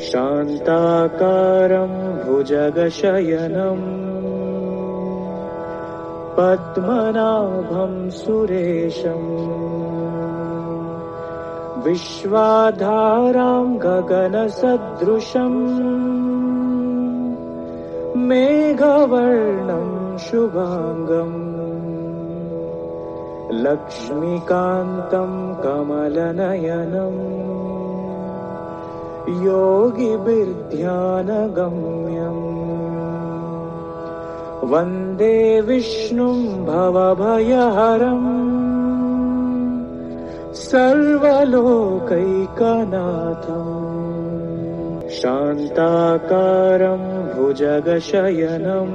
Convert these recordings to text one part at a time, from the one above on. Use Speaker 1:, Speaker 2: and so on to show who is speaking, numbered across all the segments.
Speaker 1: शान्ताकारं भुजगशयनं पद्मनाभं सुरेशं विश्वाधारां गगनसदृशं मेघवर्णं शुभांगं लक्ष्मीकान्तं कमलनयनं योगिभिर्ध्यानगम्यम् वन्दे विष्णुं भवभयहरं सर्वलोकैकनाथं शान्ताकारं भुजगशयनं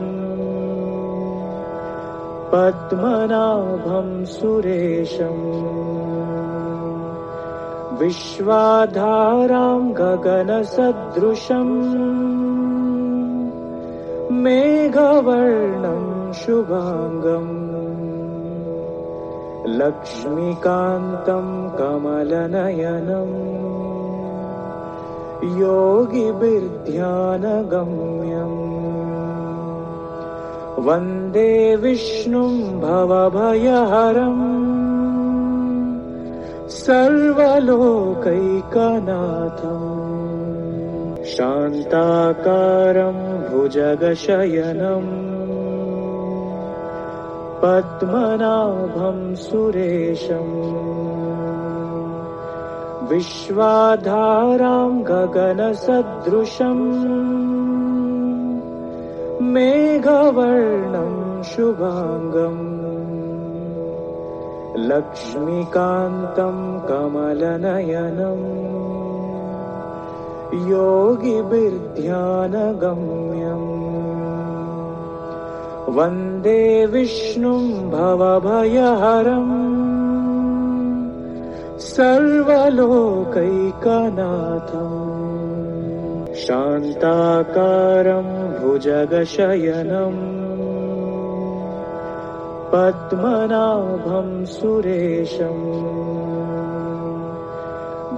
Speaker 1: पद्मनाभं सुरेशं विश्वाधारां गगनसदृशं मेघवर्णं शुभांगं लक्ष्मीकान्तं कमलनयनं योगिभिर्ध्यानगम्यम् वन्दे विष्णुं भवभयहरं सर्वलोकैकनाथं शान्ताकारं भुजगशयनं पद्मनाभं सुरेशं विश्वाधारां गगनसदृशं मेघवर्णं शुभांगं लक्ष्मीकान्तं कमलनयनं योगिभिर्ध्यानगम्यम् वन्दे विष्णुं भवभयहरं सर्वलोकैकनाथं शान्ताकारं भुजगशयनं पद्मनाभं सुरेशं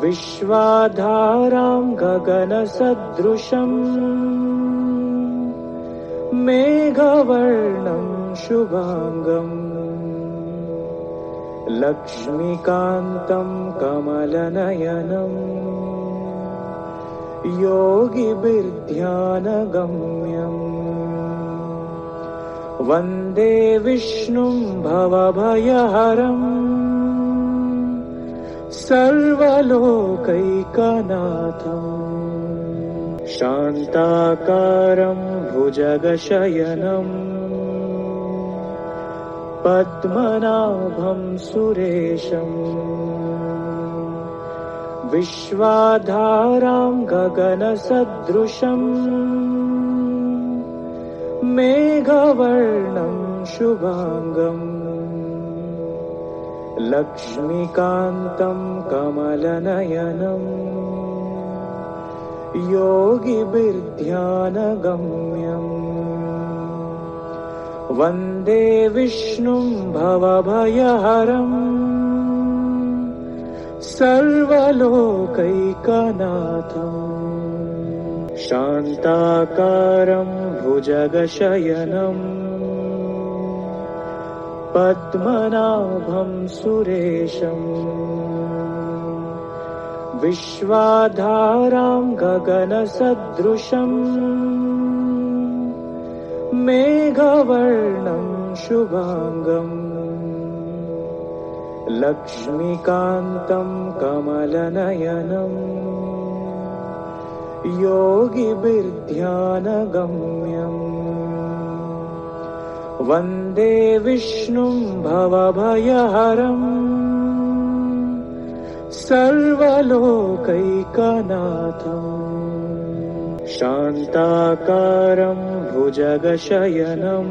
Speaker 1: विश्वाधारां गगनसदृशं मेघवर्णं शुभांगं लक्ष्मीकान्तं कमलनयनं योगिभिर्ध्यानगम्यम् वन्दे विष्णुं भवभयहरं सर्वलोकैकनाथं शान्ताकारं भुजगशयनं पद्मनाभं सुरेशं विश्वाधारां गगनसदृशं मेघवर्णं शुभांगं लक्ष्मीकान्तं कमलनयनं योगिभिर्ध्यानगम्यम् वन्दे विष्णुं भवभयहरं सर्वलोकैकनाथं शान्ताकारं भुजगशयनं पद्मनाभं सुरेशं विश्वाधारां गगनसदृशं मेघवर्णं शुभांगं लक्ष्मीकान्तं कमलनयनं योगिभिर्ध्यानगम्यम् वन्दे विष्णुं भवभयहरं सर्वलोकैकनाथं शान्ताकारं भुजगशयनं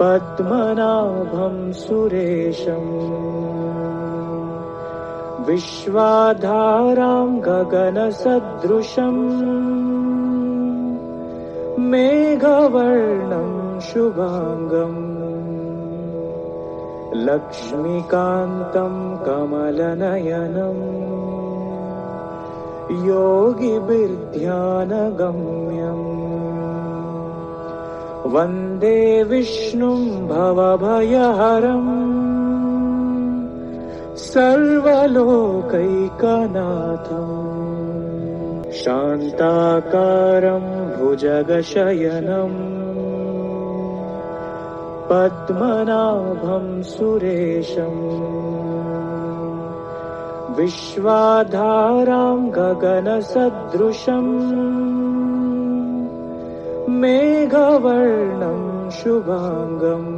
Speaker 1: पद्मनाभं सुरेशं विश्वाधारां गगनसदृशं मेघवर्णं शुभांगं लक्ष्मीकान्तं कमलनयनं योगिभिर्ध्यानगम्यम् वन्दे विष्णुं भवभयहरम् सर्वलोकैकनाथम् शान्ताकारं भुजगशयनम् पद्मनाभं सुरेशम् विश्वाधारां गगनसदृशम् मेघवर्णं शुभांगम्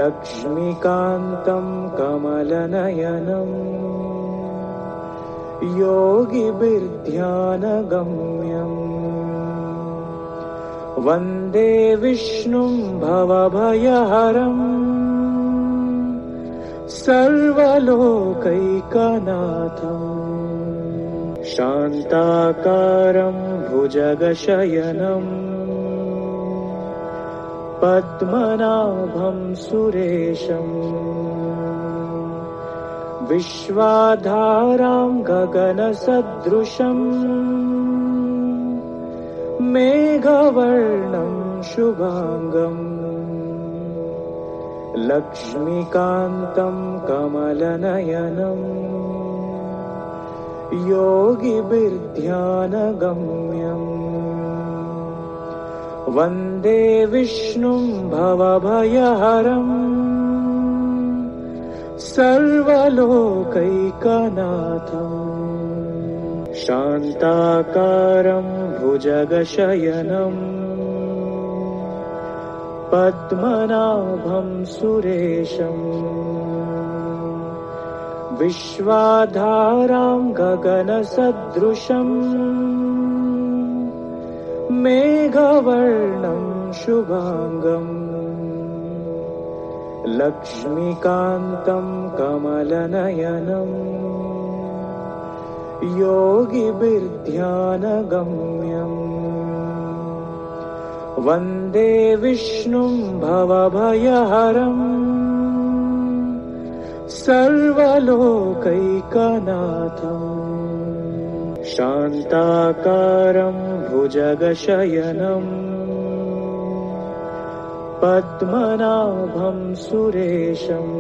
Speaker 1: लक्ष्मीकान्तं कमलनयनम् योगिभिर्ध्यानगम्यम् वन्दे विष्णुं भवभयहरम् सर्वलोकैकनाथम् शान्ताकारं भुजगशयनम् पद्मनाभं सुरेशम् विश्वाधारां गगनसदृशम् मेघवर्णं शुभांगम् लक्ष्मीकान्तं कमलनयनम् योगिभिर्ध्यानगम्यम् वन्दे विष्णुं भवभयहरम् सर्वलोकैकनाथम् शान्ताकारं भुजगशयनम् पद्मनाभं सुरेशम् विश्वाधारां गगनसदृशम् मेघवर्णं शुभांगम् लक्ष्मीकान्तं कमलनयनम् योगिभिर्ध्यानगम्यम् वन्दे विष्णुं भवभयहरम् सर्वलोकैकनाथम् शान्ताकारं भुजगशयनम् पद्मनाभं सुरेशम्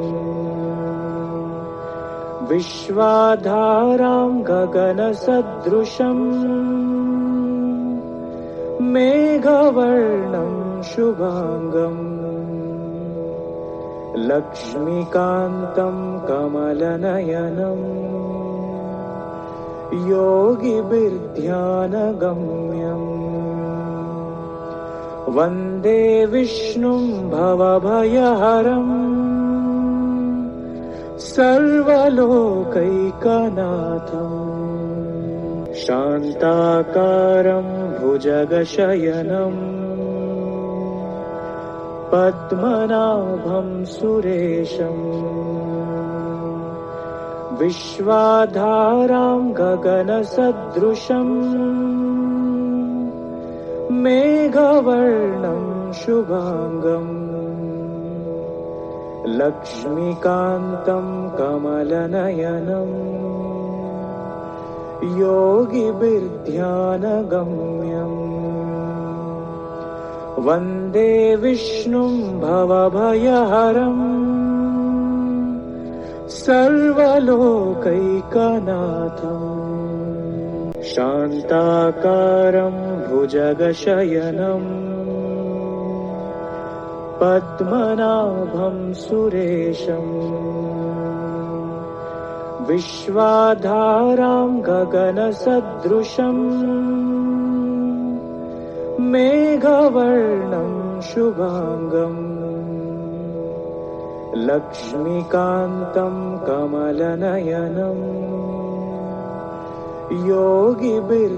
Speaker 1: विश्वाधारां गगनसदृशम् मेघवर्णं शुभांगम् लक्ष्मीकान्तं कमलनयनम् योगिभिर्ध्यानगम्यम् वन्दे विष्णुं भवभयहरम् सर्वलोकैकनाथम् शान्ताकारं भुजगशयनम् पद्मनाभं सुरेशम् विश्वाधारां गगनसदृशम् मेघवर्णं शुभांगम् लक्ष्मीकान्तं कमलनयनम् योगिभिर्ध्यानगम्यम् वन्दे विष्णुं भवभयहरम् सर्वलोकैकनाथम् शान्ताकारं भुजगशयनम् पद्मनाभं सुरेशम् विश्वाधारां गगनसदृशम् मेघवर्णं शुभांगम् लक्ष्मीकान्तं कमलनयनम् योगिभिर्ध्यानगम्यम्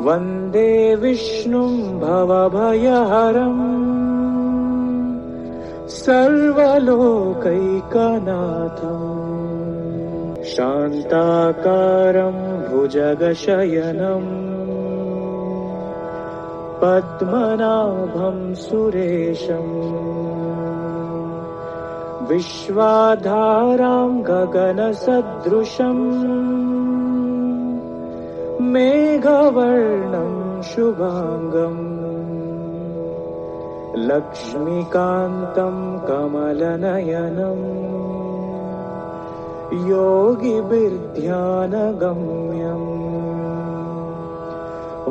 Speaker 1: वन्दे विष्णुं भवभयहरम् सर्वलोकैकनाथम् शान्ताकारं भुजगशयनम् पद्मनाभं सुरेशम् विश्वाधारां गगनसदृशम् मेघवर्णं शुभांगम् लक्ष्मीकान्तं कमलनयनम् योगिभिर्ध्यानगम्यम्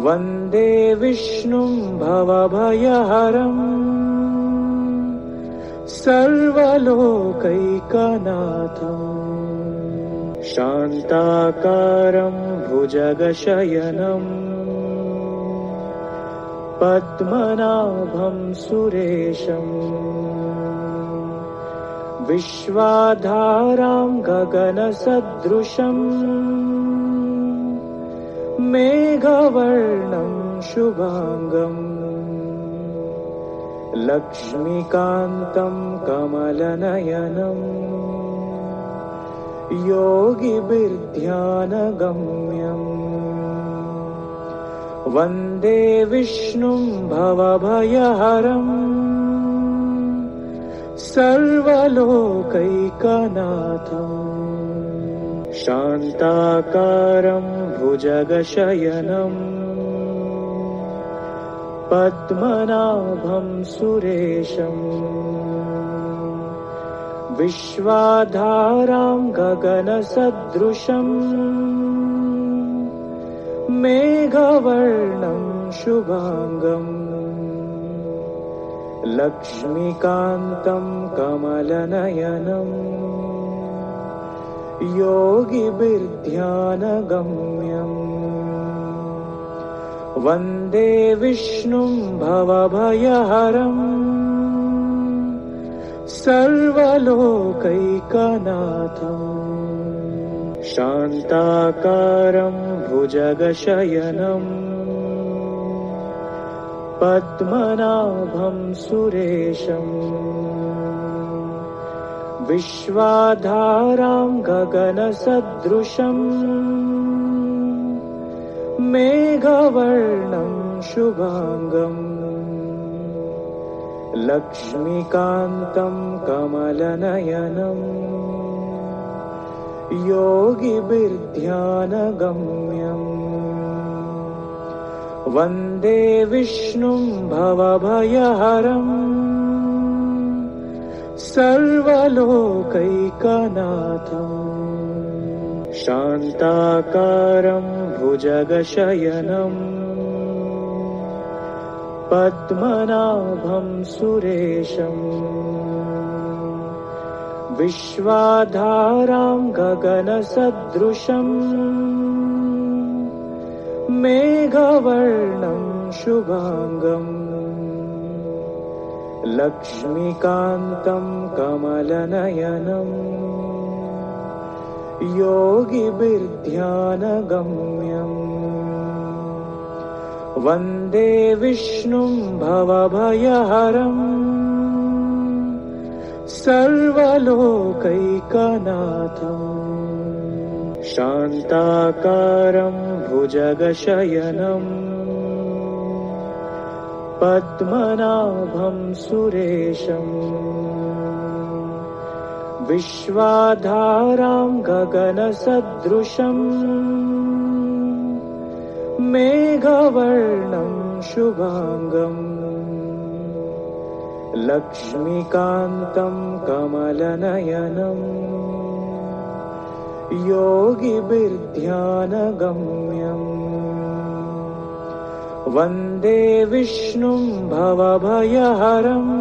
Speaker 1: वन्दे विष्णुं भवभयहरम् सर्वलोकैकनाथम् शान्ताकारं भुजगशयनम् पद्मनाभं सुरेशम् विश्वाधारां गगनसदृशम् मेघवर्णं शुभांगम् लक्ष्मीकान्तं कमलनयनम् योगिभिर्ध्यानगम्यम् वन्दे विष्णुं भवभयहरम् सर्वलोकैकनाथम् शान्ताकारं भुजगशयनम् पद्मनाभं सुरेशम् विश्वाधारां गगनसदृशम् मेघवर्णं शुभांगम् लक्ष्मीकान्तं कमलनयनम् योगिभिर्ध्यानगम्यम् वन्दे विष्णुं भवभयहरम् सर्वलोकैकनाथम् शान्ताकारं भुजगशयनम् पद्मनाभं सुरेशम् विश्वाधारां गगनसदृशम् मेघवर्णं शुभांगम् लक्ष्मीकान्तं कमलनयनम् योगिभिर्ध्यानगम्यम् वन्दे विष्णुं भवभयहरम् सर्वलोकैकनाथम् शान्ताकारं भुजगशयनम् पद्मनाभं सुरेशम् विश्वाधारां गगनसदृशम् मेघवर्णं शुभांगम् लक्ष्मीकान्तं कमलनयनम् योगिभिर्ध्यानगम्यम् वन्दे विष्णुं भवभयहरम् सर्वलोकैकनाथम् शान्ताकारं भुजगशयनम् पद्मनाभं सुरेशम् विश्वाधारां गगनसदृशम् मेघवर्णं शुभांगम् लक्ष्मीकान्तं कमलनयनम् योगिभिर्ध्यानगम्यम् वन्दे विष्णुं भवभयहरम्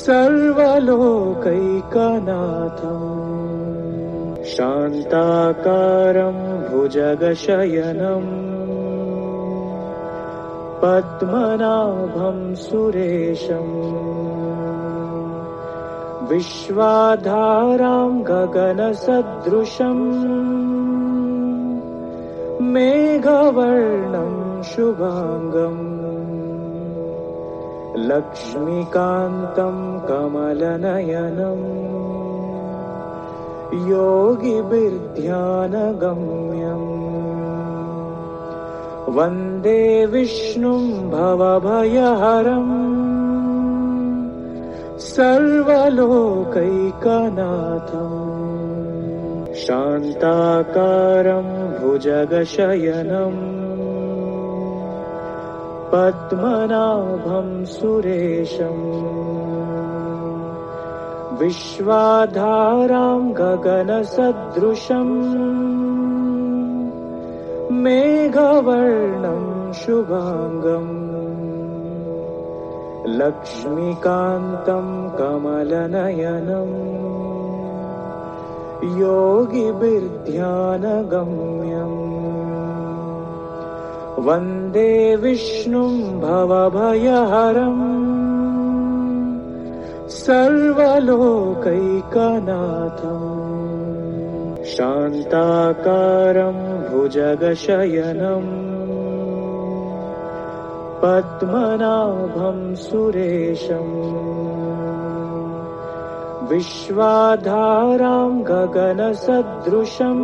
Speaker 1: सर्वलोकैकनाथम् शान्ताकारं भुजगशयनम् पद्मनाभं सुरेशम् विश्वाधारां गगनसदृशम् मेघवर्णं शुभांगम् लक्ष्मीकान्तं कमलनयनम् योगिभिर्ध्यानगम्यम् वन्दे विष्णुं भवभयहरम् सर्वलोकैकनाथम् शान्ताकारं भुजगशयनं पद्मनाभं सुरेशम् विश्वाधारां गगनसदृशम् मेघवर्णं शुभांगम् लक्ष्मीकान्तं कमलनयनम् योगिभिर्ध्यानगम्यम् वन्दे विष्णुं भवभयहरम् सर्वलोकैकनाथम् शान्ताकारं भुजगशयनं पद्मनाभं सुरेशम् विश्वाधारां गगनसदृशम्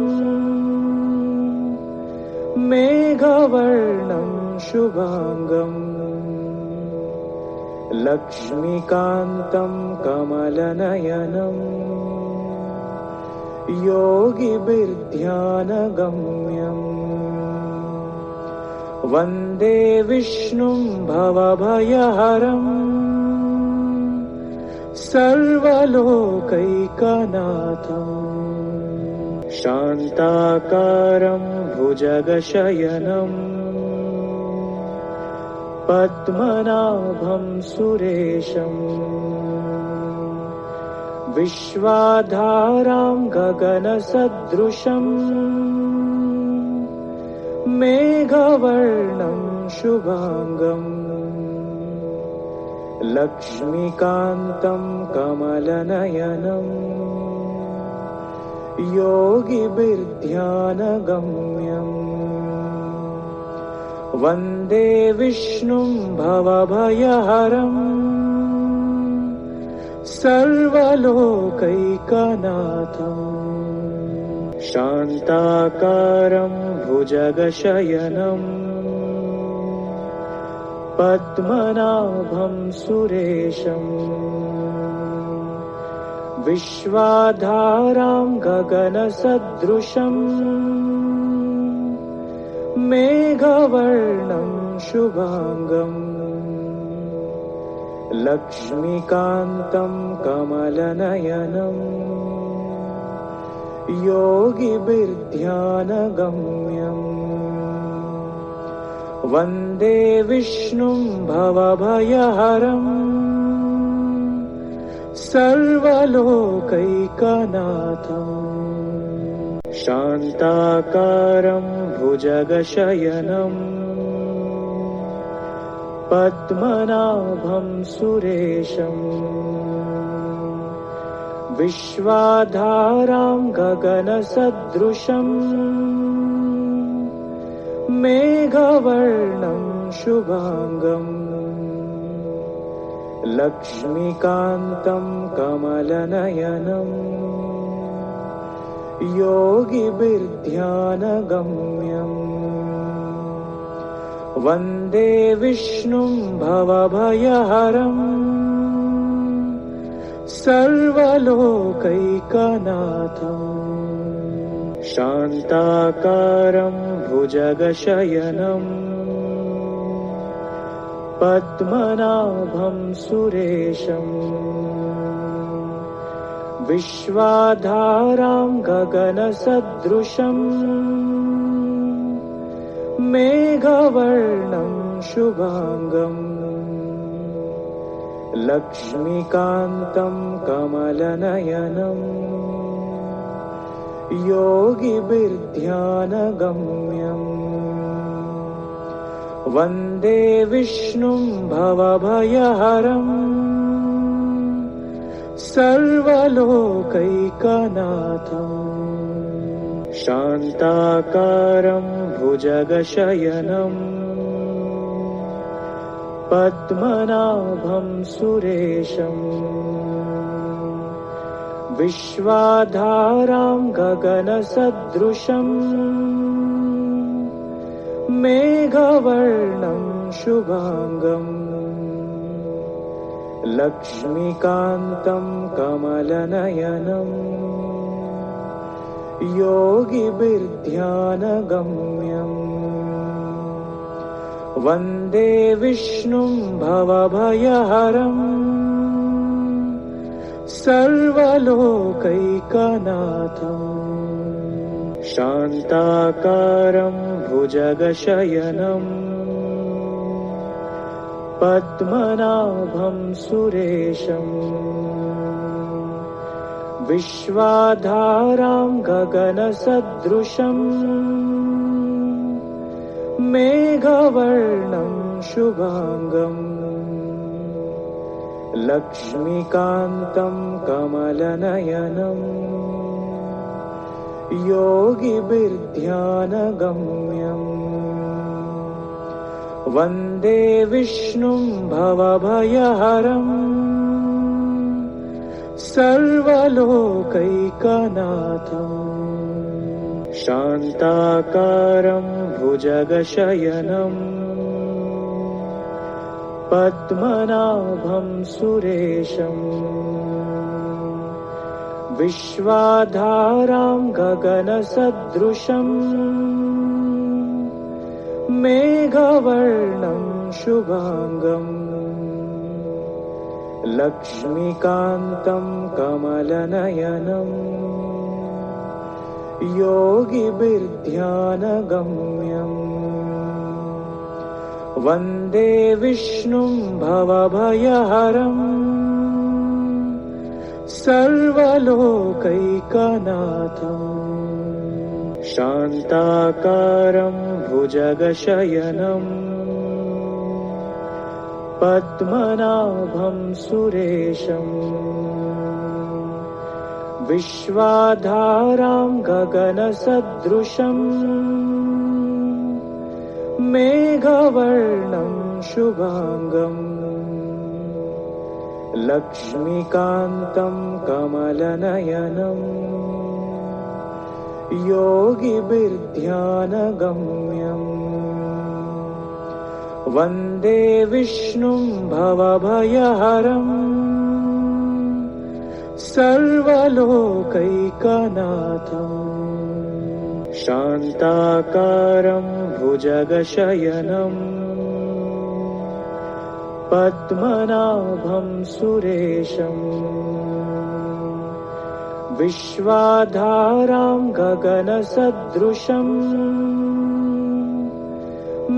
Speaker 1: मेघवर्णं शुभांगम् लक्ष्मीकान्तं कमलनयनम् योगिभिर्ध्यानगम्यम् वन्दे विष्णुं भवभयहरम् सर्वलोकैकनाथम् शान्ताकारं भुजगशयनं पद्मनाभं सुरेशम् विश्वाधारां गगनसदृशम् मेघवर्णं शुभांगम् लक्ष्मीकान्तं कमलनयनम् योगिभिर्ध्यानगम्यम् वन्दे विष्णुं भवभयहरम् सर्वलोकैकनाथम् शान्ताकारं भुजगशयनं पद्मनाभं सुरेशम् विश्वाधारां गगनसदृशम् मेघवर्णं शुभांगम् लक्ष्मीकान्तं कमलनयनम् योगिभिर्ध्यानगम्यम् वन्दे विष्णुं भवभयहरम् सर्वलोकैकनाथम् शान्ताकारं भुजगशयनं पद्मनाभं सुरेशम् विश्वाधारां गगनसदृशम् मेघवर्णं शुभांगम् लक्ष्मीकान्तं कमलनयनम् योगिभिर्ध्यानगम्यम् वन्दे विष्णुं भवभयहरम् सर्वलोकैकनाथम् शान्ताकारं भुजगशयनं पद्मनाभं सुरेशम् विश्वाधारां गगनसदृशम् मेघवर्णं शुभांगम् लक्ष्मीकान्तं कमलनयनम् योगिभिर्ध्यानगम्यम् वन्दे विष्णुं भवभयहरम् सर्वलोकैकनाथम् शान्ताकारं भुजगशयनं पद्मनाभं सुरेशम् विश्वाधारां गगनसदृशम् मेघवर्णं शुभांगम् लक्ष्मीकान्तं कमलनयनम् योगिभिर्ध्यानगम्यम् वन्दे विष्णुं भवभयहरम् सर्वलोकैकनाथम् शान्ताकारं भुजगशयनं पद्मनाभं सुरेशं विश्वाधारां गगनसदृशं मेघवर्णं शुभांगम् लक्ष्मीकान्तं कमलनयनम् योगिभिर्ध्यानगम्यम् वन्दे विष्णुं भवभयहरम् सर्वलोकैकनाथम् शान्ताकारं भुजगशयनं पद्मनाभं सुरेशं विश्वाधारां गगनसदृशं मेघवर्णं शुभांगम् लक्ष्मीकान्तं कमलनयनम् योगिभिर्ध्यानगम्यम् वन्दे विष्णुं भवभयहरम् सर्वलोकैकनाथम् शान्ताकारं भुजगशयनं पद्मनाभं सुरेशं विश्वाधारां गगनसदृशं मेघवर्णं शुभांगम् लक्ष्मीकान्तं कमलनयनम् योगिभिर्ध्यानगम्यम् वन्दे विष्णुं भवभयहरम् सर्वलोकैकनाथम् शान्ताकारं भुजगशयनं पद्मनाभं सुरेशं विश्वाधारां गगनसदृशं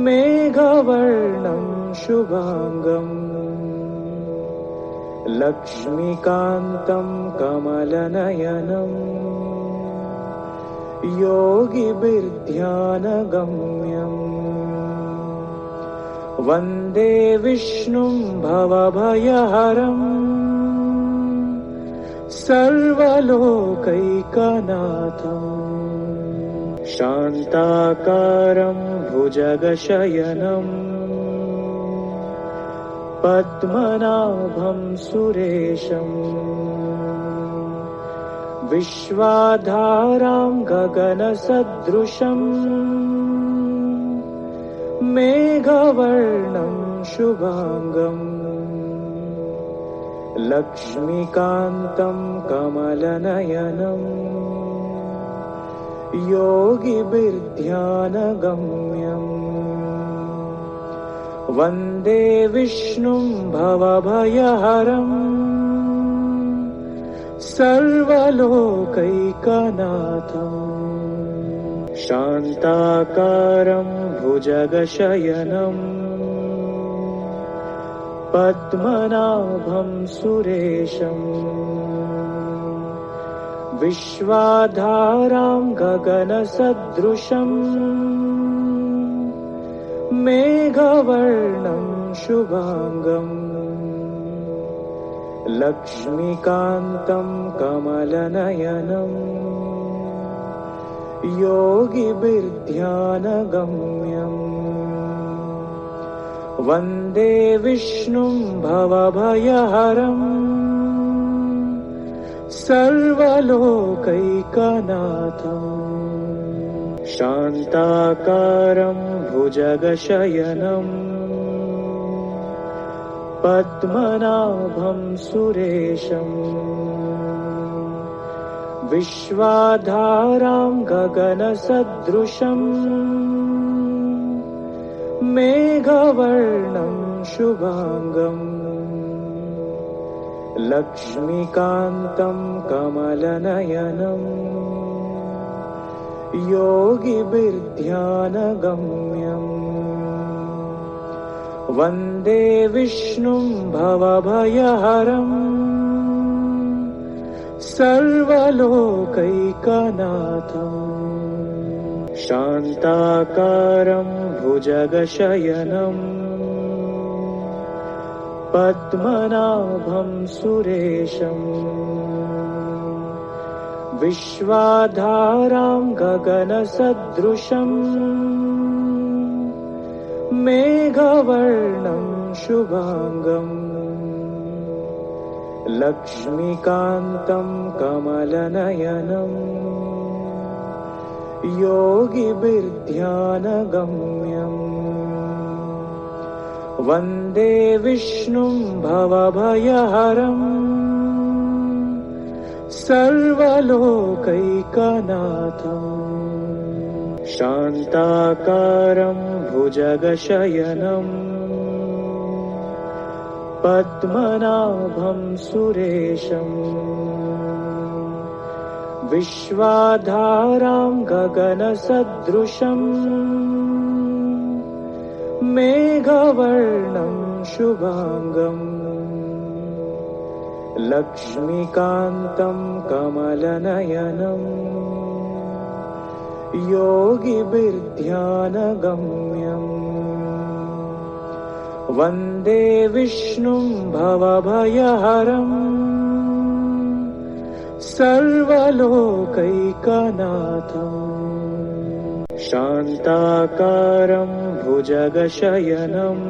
Speaker 1: मेघवर्णं शुभांगम् लक्ष्मीकान्तं कमलनयनम् योगिभिर्ध्यानगम्यम् वन्दे विष्णुं भवभयहरम् सर्वलोकैकनाथम् शान्ताकारं भुजगशयनं पद्मनाभं सुरेशं विश्वाधारां गगनसदृशं मेघवर्णं शुभांगम् लक्ष्मीकान्तं कमलनयनम् योगिभिर्ध्यानगम्यम् वन्दे विष्णुं भवभयहरम् सर्वलोकैकनाथम् शान्ताकारं भुजगशयनं पद्मनाभं सुरेशं विश्वाधारां गगनसदृशं मेघवर्णं शुभांगम् लक्ष्मीकान्तं कमलनयनम् योगिभिर्ध्यानगम्यम् वन्दे विष्णुं भवभयहरम् सर्वलोकैकनाथम् शान्ताकारं भुजगशयनं पद्मनाभं सुरेशम् विश्वाधारां गगनसदृशम् मेघवर्णं शुभांगम् लक्ष्मीकान्तं कमलनयनम् योगिभिर्ध्यानगम्यम् वन्दे विष्णुं भवभयहरम् सर्वलोकैकनाथम् शान्ताकारं भुजगशयनम् पद्मनाभं सुरेशम् विश्वाधारां गगनसदृशम् मेघवर्णं शुभांगम् लक्ष्मीकान्तं कमलनयनम् योगिभिर्ध्यानगम्यम् वन्दे विष्णुं भवभयहरम् सर्वलोकैकनाथम् शान्ताकारं भुजगशयनम् पद्मनाभं सुरेशम् विश्वाधारां गगनसदृशम् मेघवर्णं शुभांगम् लक्ष्मीकान्तं कमलनयनम् योगिभिर्ध्यानगम्यम् वन्दे विष्णुं भवभयहरम् सर्वलोकैकनाथम् शान्ताकारं भुजगशयनम्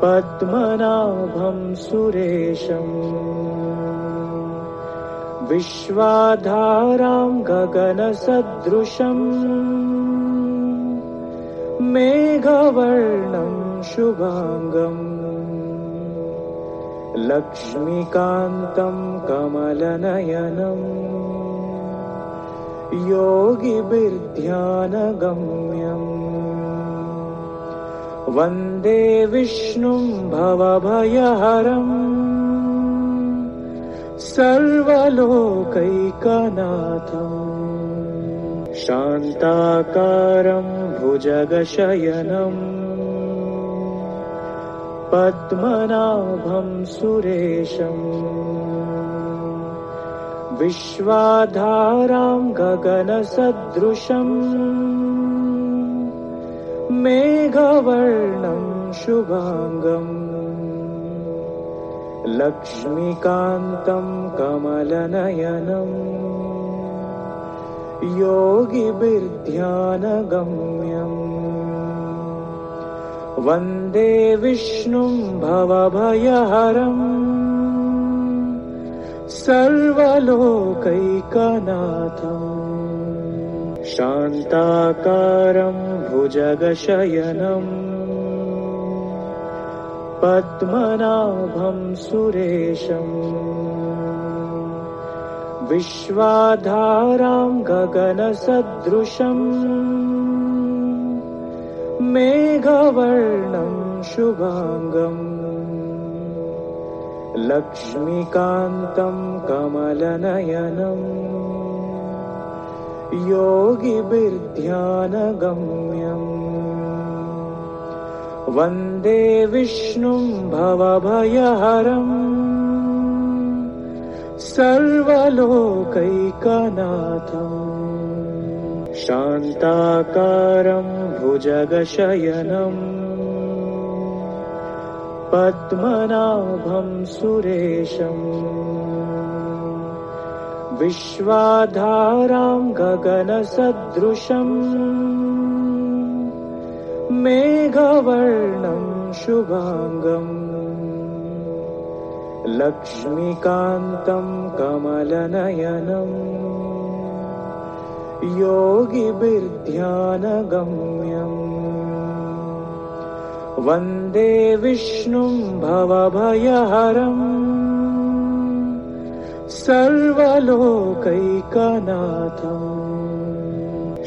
Speaker 1: पद्मनाभं सुरेशम् विश्वाधारां गगनसदृशम् मेघवर्णं शुभांगम् लक्ष्मीकान्तं कमलनयनम् योगिभिर्ध्यानगम्यम् वन्दे विष्णुं भवभयहरम् सर्वलोकैकनाथम् शान्ताकारं भुजगशयनम् पद्मनाभं सुरेशम् विश्वाधारां गगनसदृशम् मेघवर्णं शुभांगम् लक्ष्मीकान्तं कमलनयनम् योगिभिर्ध्यानगम्यम् वन्दे विष्णुं भवभयहरम् सर्वलोकैकनाथम् शान्ताकारं भुजगशयनम् पद्मनाभं सुरेशम् विश्वाधारां गगनसदृशम् मेघवर्णं शुभांगम् लक्ष्मीकान्तं कमलनयनम् योगिभिर्ध्यानगम्यम् वन्दे विष्णुं भवभयहरम् सर्वलोकैकनाथम् शान्ताकारं भुजगशयनम् पद्मनाभं सुरेशम् विश्वाधारां गगनसदृशम् मेघवर्णं शुभांगम् लक्ष्मीकान्तं कमलनयनम् योगिभिर्ध्यानगम्यम् वन्दे विष्णुं भवभयहरम् सर्वलोकैकनाथम्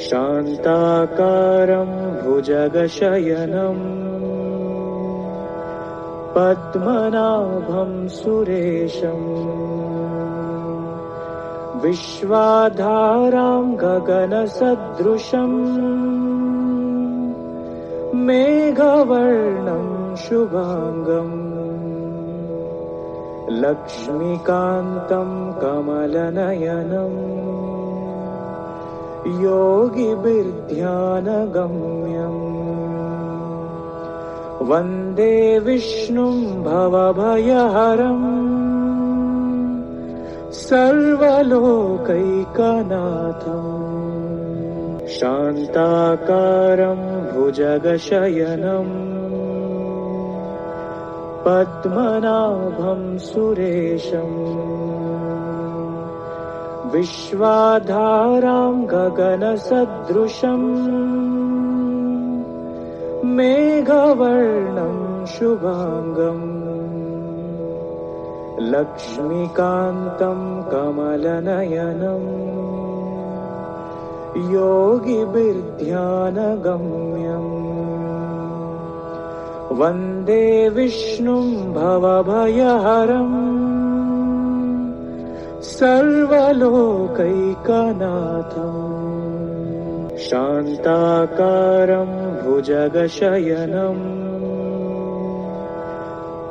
Speaker 1: शान्ताकारं भुजगशयनम् पद्मनाभं सुरेशम् विश्वाधारां गगनसदृशम् मेघवर्णं शुभांगम् लक्ष्मीकान्तं कमलनयनम् योगिभिर्ध्यानगम्यम् वन्दे विष्णुं भवभयहरम् सर्वलोकैकनाथम् शान्ताकारं भुजगशयनम् पद्मनाभं सुरेशम् विश्वाधारां गगनसदृशम् मेघवर्णं शुभांगम् लक्ष्मीकान्तं कमलनयनम् योगिभिर्ध्यानगम्यम् वन्दे विष्णुं भवभयहरम् सर्वलोकैकनाथम् शान्ताकारं भुजगशयनम्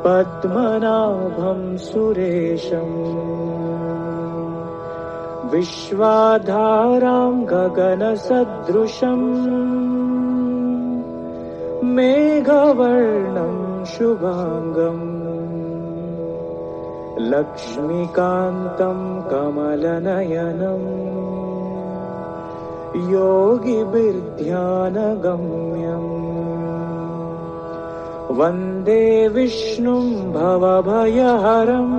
Speaker 1: पद्मनाभं सुरेशम् विश्वाधारां गगनसदृशम् मेघवर्णं शुभांगम् लक्ष्मीकान्तं कमलनयनम् योगिभिर्ध्यानगम्यम् वन्दे विष्णुं भवभयहरम्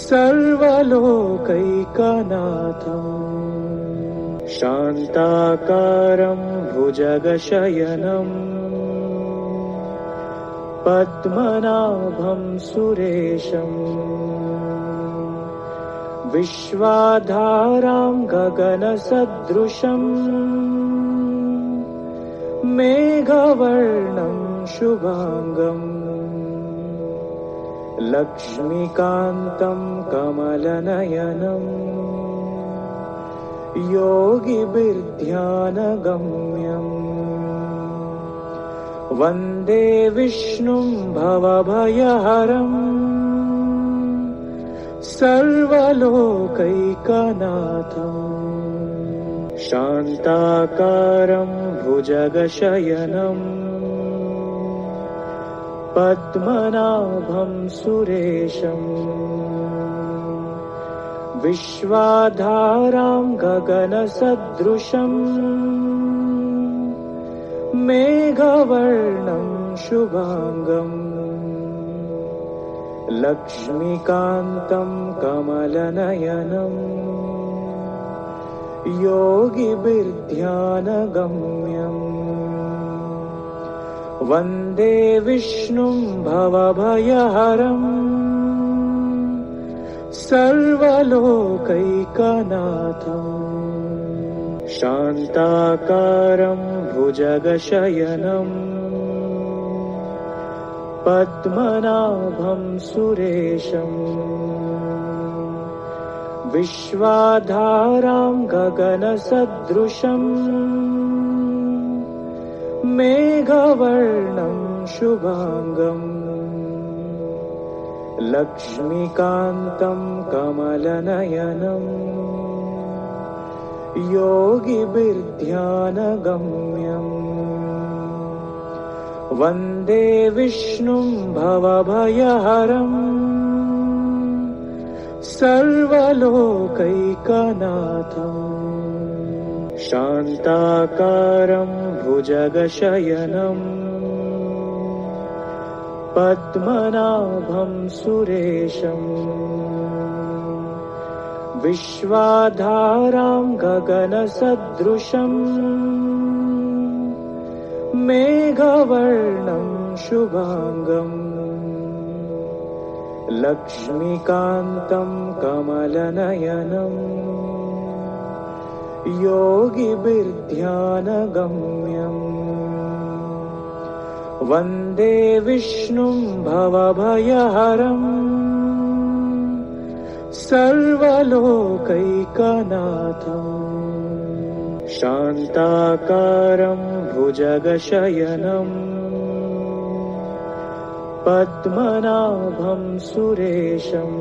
Speaker 1: सर्वलोकैकनाथम् शान्ताकारं भुजगशयनम् पद्मनाभं सुरेशम् विश्वाधारां गगनसदृशम् मेघवर्णं शुभांगम् लक्ष्मीकान्तं कमलनयनम् योगिभिर्ध्यानगम्यम् वन्दे विष्णुं भवभयहरम् सर्वलोकैकनाथम् शान्ताकारं भुजगशयनम् पद्मनाभं सुरेशम् विश्वाधारां गगनसदृशम् मेघवर्णं शुभांगम् लक्ष्मीकान्तं कमलनयनम् योगिभिर्ध्यानगम्यम् वन्दे विष्णुं भवभयहरम् सर्वलोकैकनाथम् शान्ताकारं भुजगशयनम् पद्मनाभं सुरेशम् विश्वाधारां गगनसदृशम् मेघवर्णं शुभांगम् लक्ष्मीकान्तं कमलनयनम् योगिभिर्ध्यानगम्यम् वन्दे विष्णुं भवभयहरम् सर्वलोकैकनाथम् शान्ताकारं भुजगशयनम् पद्मनाभं सुरेशम् विश्वाधारां गगनसदृशम् मेघवर्णं शुभांगम् लक्ष्मीकान्तं कमलनयनं योगिभिर्ध्यानगम्यम् वन्दे विष्णुं भवभयहरम् सर्वलोकैकनाथम् शान्ताकारं भुजगशयनं पद्मनाभं सुरेशम्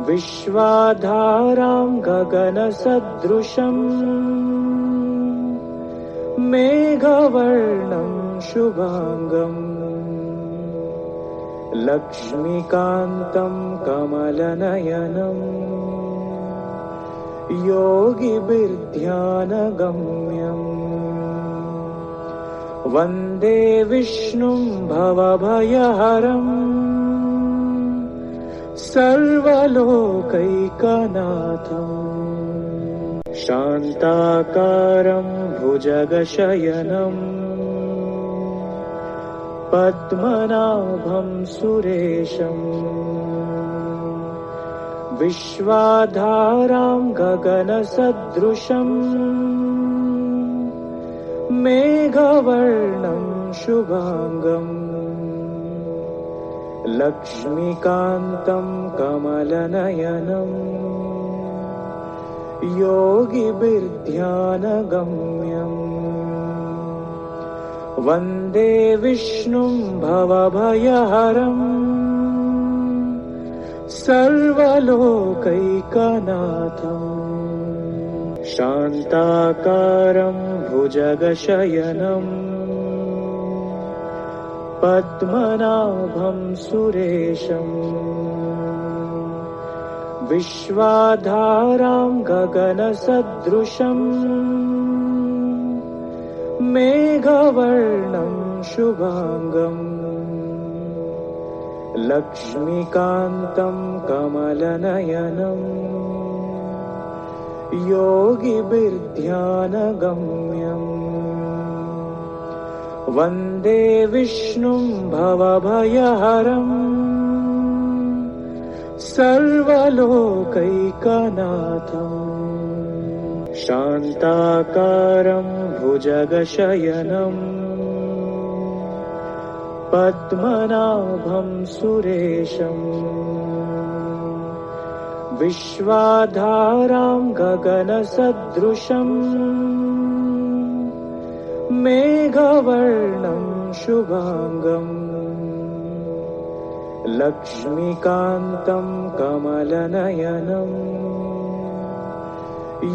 Speaker 1: विश्वाधारां गगनसदृशम् मेघवर्णं शुभांगम् लक्ष्मीकान्तं कमलनयनं योगिभिर्ध्यानगम्यम् वन्दे विष्णुं भवभयहरम् सर्वलोकैकनाथम् शान्ताकारं भुजगशयनं पद्मनाभं सुरेशम् विश्वाधारां गगनसदृशम् मेघवर्णं शुभांगम् लक्ष्मीकान्तं कमलनयनं योगिभिर्ध्यानगम्यम् वन्दे विष्णुं भवभयहरम् सर्वलोकैकनाथम् शान्ताकारं भुजगशयनं पद्मनाभं सुरेशम् विश्वाधारां गगनसदृशम् मेघवर्णं शुभांगम् लक्ष्मीकान्तं कमलनयनं योगिभिर्ध्यानगम्यम् वन्दे विष्णुं भवभयहरम् सर्वलोकैकनाथम् शान्ताकारं भुजगशयनं पद्मनाभं सुरेशम् विश्वाधारां गगनसदृशम् मेघवर्णं शुभांगम् लक्ष्मीकान्तं कमलनयनं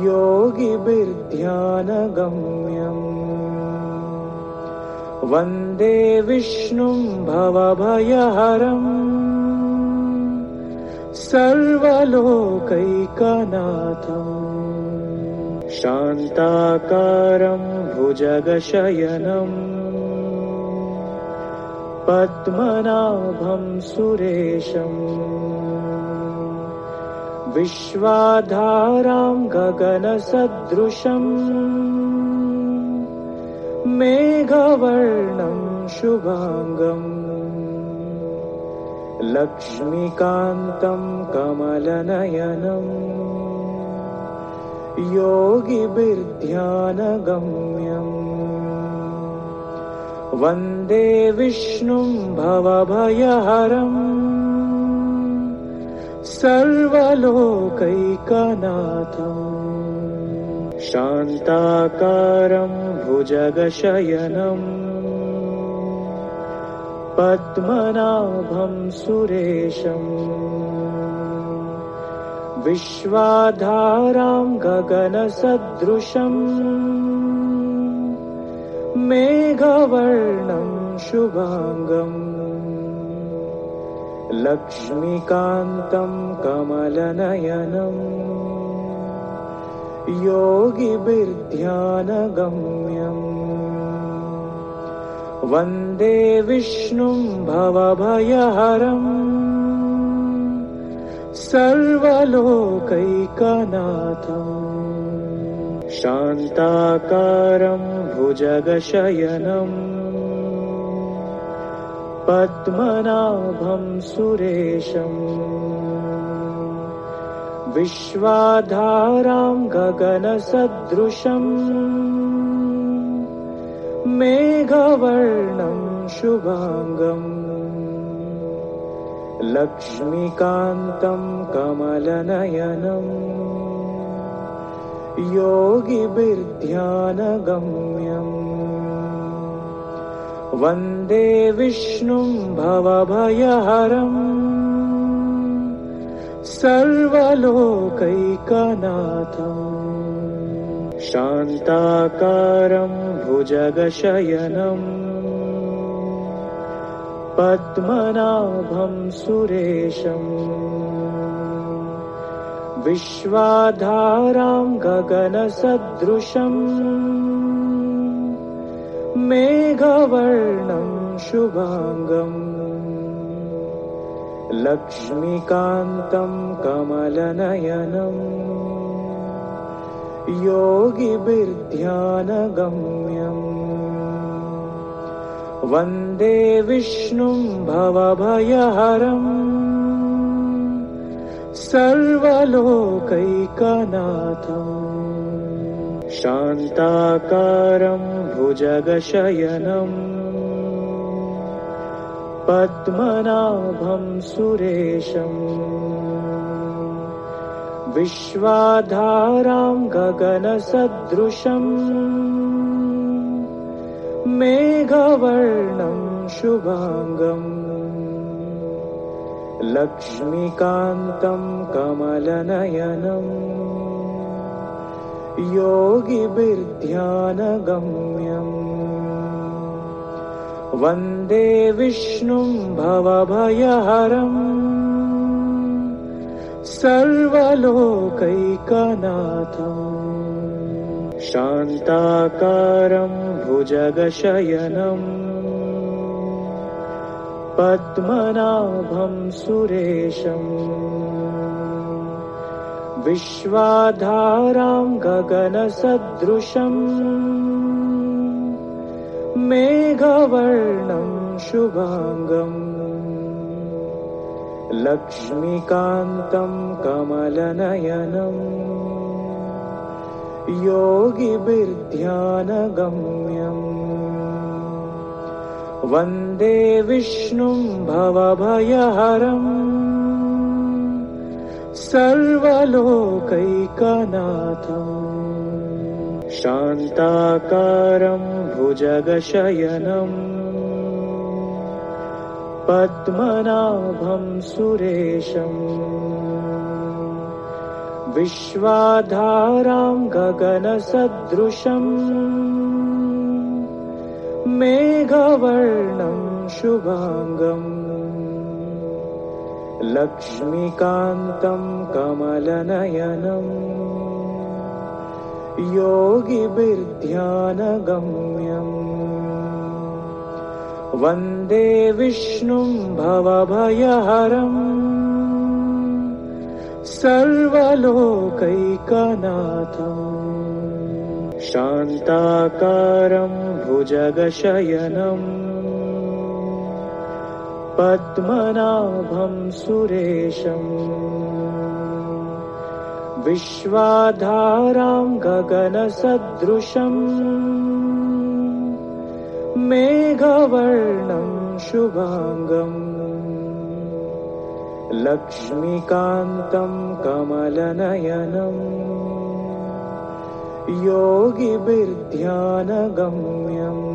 Speaker 1: योगिभिर्ध्यानगम्यम् वन्दे विष्णुं भवभयहरम् सर्वलोकैकनाथम् शान्ताकारं भुजगशयनं पद्मनाभं सुरेशम् विश्वाधारां गगनसदृशम् मेघवर्णं शुभांगम् लक्ष्मीकान्तं कमलनयनं योगिभिर्ध्यानगम्यम् वन्दे विष्णुं भवभयहरम् सर्वलोकैकनाथम् शान्ताकारं भुजगशयनं पद्मनाभं सुरेशम् विश्वाधारां गगनसदृशम् मेघवर्णं शुभांगम् लक्ष्मीकान्तं कमलनयनं योगिभिर्ध्यानगम्यम् वन्दे विष्णुं भवभयहरम् सर्वलोकैकनाथम् शान्ताकारं भुजगशयनं पद्मनाभं सुरेशम् विश्वाधारां गगनसदृशम् मेघवर्णं शुभांगम् लक्ष्मीकान्तं कमलनयनम् योगिभिर्ध्यानगम्यम् वन्दे विष्णुं भवभयहरम् सर्वलोकैकनाथम् शान्ताकारं भुजगशयनं पद्मनाभं सुरेशम् विश्वाधारां गगनसदृशम् मेघवर्णं शुभांगम् लक्ष्मीकान्तं कमलनयनम् योगिभिर्ध्यानगम्यम् वन्दे विष्णुं भवभयहरम् सर्वलोकैकनाथम् शान्ताकारं भुजगशयनं पद्मनाभं सुरेशम् विश्वाधारां गगनसदृशम् मेघवर्णं शुभांगम् लक्ष्मीकान्तं कमलनयनम् योगिभिर्ध्यानगम्यम् वन्दे विष्णुं भवभयहरम् सर्वलोकैकनाथम् शान्ताकारं भुजगशयनं पद्मनाभं सुरेशम् विश्वाधारां गगनसदृशम् मेघवर्णं शुभांगम् लक्ष्मीकान्तं कमलनयनम् योगिभिर्ध्यानगम्यम् वन्दे विष्णुं भवभयहरम् सर्वलोकैकनाथम् शान्ताकारं भुजगशयनं पद्मनाभं सुरेशम् विश्वाधारां गगनसदृशम् मेघवर्णं शुभांगम् लक्ष्मीकान्तं कमलनयनम् योगिभिर्ध्यानगम्यम् वन्दे विष्णुं भवभयहरम् सर्वलोकैकनाथम् शान्ताकारं भुजगशयनं पद्मनाभं सुरेशम् विश्वाधारां गगनसदृशम् मेघवर्णं शुभांगम् लक्ष्मीकान्तं कमलनयनम् योगिभिर्ध्यानगम्यम्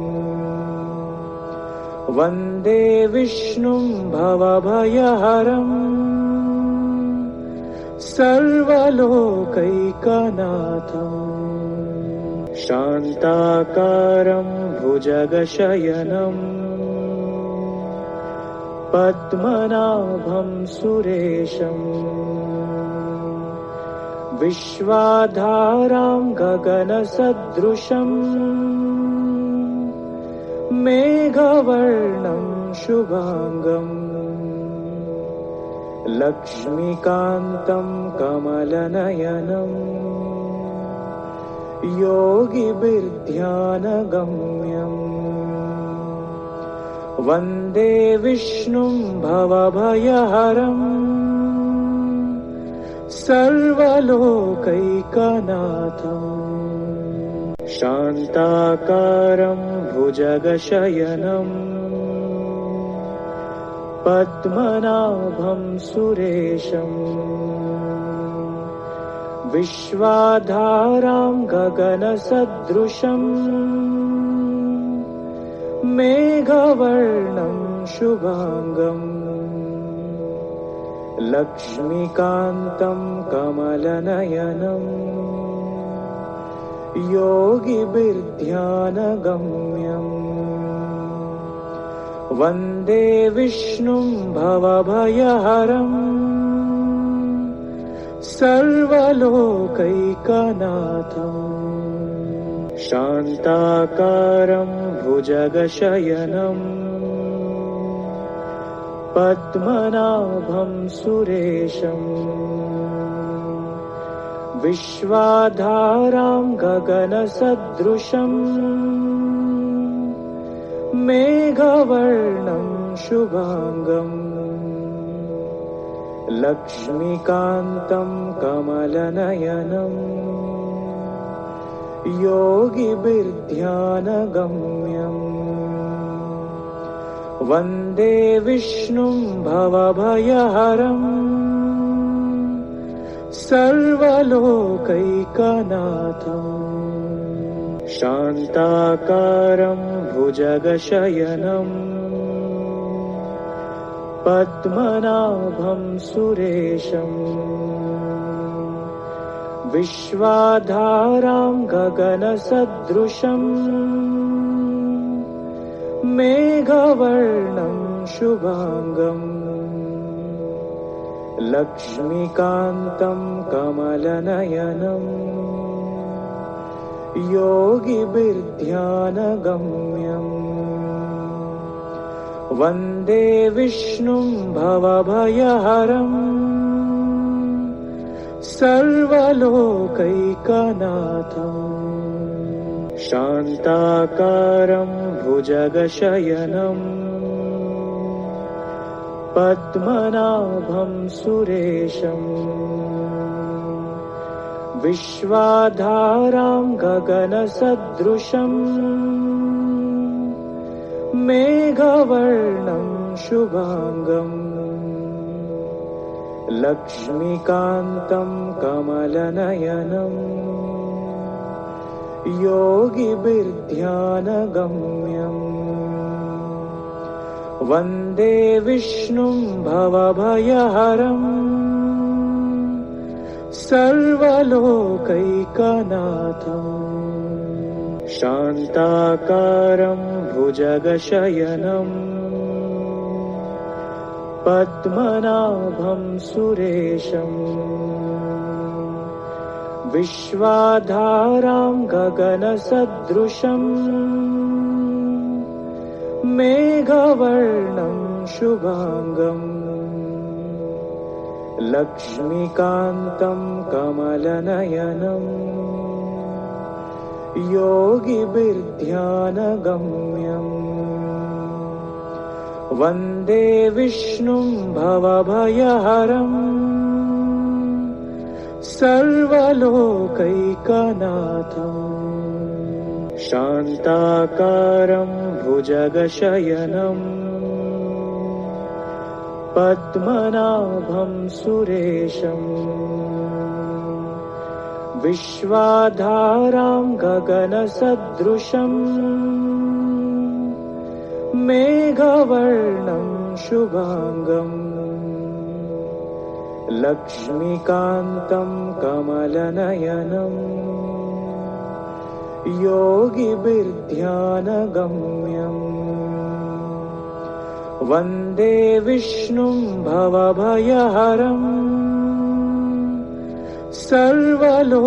Speaker 1: वन्दे विष्णुं भवभयहरम् सर्वलोकैकनाथम् शान्ताकारं भुजगशयनं पद्मनाभं सुरेशम् विश्वाधारां गगनसदृशम् मेघवर्णं शुभांगम् लक्ष्मीकान्तं कमलनयनम् योगिभिर्ध्यानगम्यम् वन्दे विष्णुं भवभयहरम् सर्वलोकैकनाथम् शान्ताकारं भुजगशयनं पद्मनाभं सुरेशम् विश्वाधारां गगनसदृशम् मेघवर्णं शुभांगम् लक्ष्मीकान्तं कमलनयनम् योगिभिर्ध्यानगम्यम् वन्दे विष्णुं भवभयहरम् सर्वलोकैकनाथम् शान्ताकारं भुजगशयनं पद्मनाभं सुरेशम् विश्वाधारां गगनसदृशम् मेघवर्णं शुभांगम् लक्ष्मीकान्तं कमलनयनम् योगिभिर्ध्यानगम्यम् वन्दे विष्णुं भवभयहरम् सर्वलोकैकनाथम् शान्ताकारं भुजगशयनं पद्मनाभं सुरेशम् विश्वाधारां गगनसदृशम् मेघवर्णं शुभांगम् लक्ष्मीकान्तं कमलनयनम् योगिभिर्ध्यानगम्यम् वन्दे विष्णुं भवभयहरम् सर्वलोकैकनाथम् शान्ताकारं भुजगशयनं पद्मनाभं सुरेशम् विश्वाधारां गगनसदृशम् मेघवर्णं शुभांगम् लक्ष्मीकान्तं कमलनयनम् योगिभिर्ध्यानगम्यम् वन्दे विष्णुं भवभयहरम् सर्वलोकैकनाथम् शान्ताकारं भुजगशयनं पद्मनाभं सुरेशम् विश्वाधारां गगनसदृशम् मेघवर्णं शुभांगम् लक्ष्मीकान्तं कमलनयनम् योगिभिर्ध्यानगम्यम् वन्दे विष्णुं भवभयहरम् सर्वलोकैकनाथम् शान्ताकारं भुजगशयनं पद्मनाभं सुरेशम् विश्वाधारां गगनसदृशम् मेघवर्णं शुभांगम् लक्ष्मीकान्तं कमलनयनम् योगिभिर्ध्यानगम्यम् वन्दे विष्णुं भवभयहरम् सर्वलोकैकनाथम्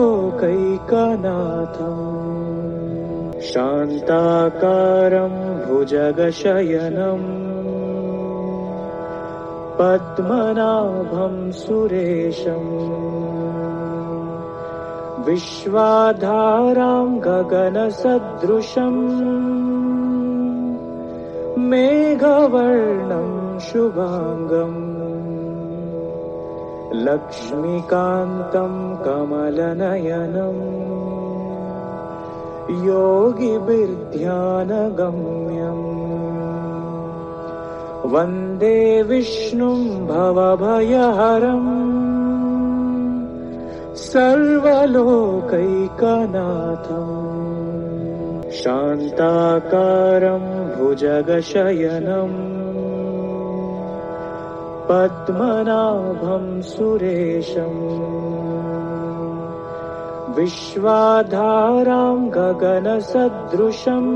Speaker 1: शान्ताकारं भुजगशयनं पद्मनाभं सुरेशम् विश्वाधारां गगनसदृशम् मेघवर्णं शुभांगम् लक्ष्मीकान्तं कमलनयनम् योगिभिर्ध्यानगम्यम् वन्दे विष्णुं भवभयहरम् सर्वलोकैकनाथम् शान्ताकारं भुजगशयनं पद्मनाभं सुरेशम् विश्वाधारां गगनसदृशम्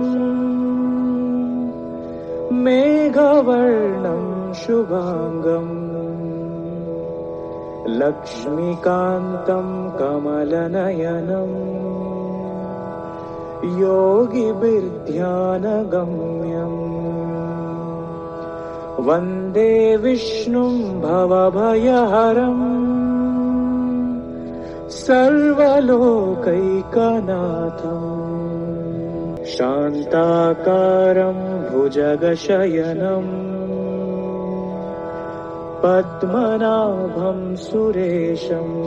Speaker 1: मेघवर्णं शुभांगम् लक्ष्मीकान्तं कमलनयनम् योगिभिर्ध्यानगम्यम् वन्दे विष्णुं भवभयहरम् सर्वलोकैकनाथम् शान्ताकारं भुजगशयनं पद्मनाभं सुरेशम्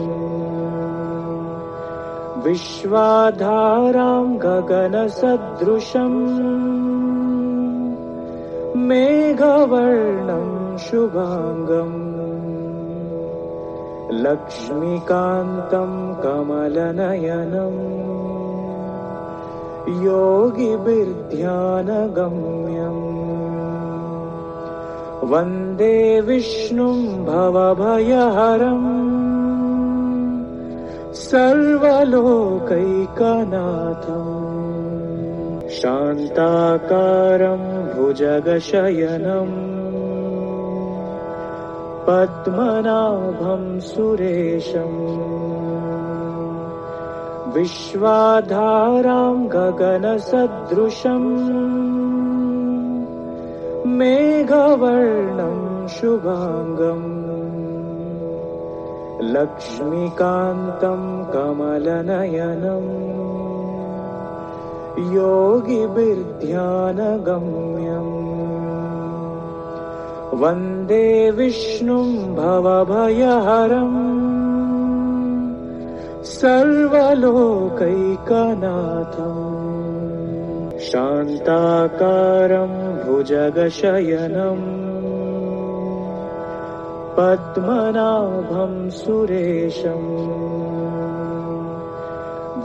Speaker 1: विश्वाधारां गगनसदृशम् मेघवर्णं शुभांगम् लक्ष्मीकान्तं कमलनयनम् योगिभिर्ध्यानगम्यम् वन्दे विष्णुं भवभयहरम् सर्वलोकैकनाथम् शान्ताकारं भुजगशयनं पद्मनाभं सुरेशम् विश्वाधारां गगनसदृशम् मेघवर्णं शुभांगम् लक्ष्मीकान्तं कमलनयनम् योगिभिर्ध्यानगम्यम् वन्दे विष्णुं भवभयहरम् सर्वलोकैकनाथम् शान्ताकारं भुजगशयनं पद्मनाभं सुरेशम्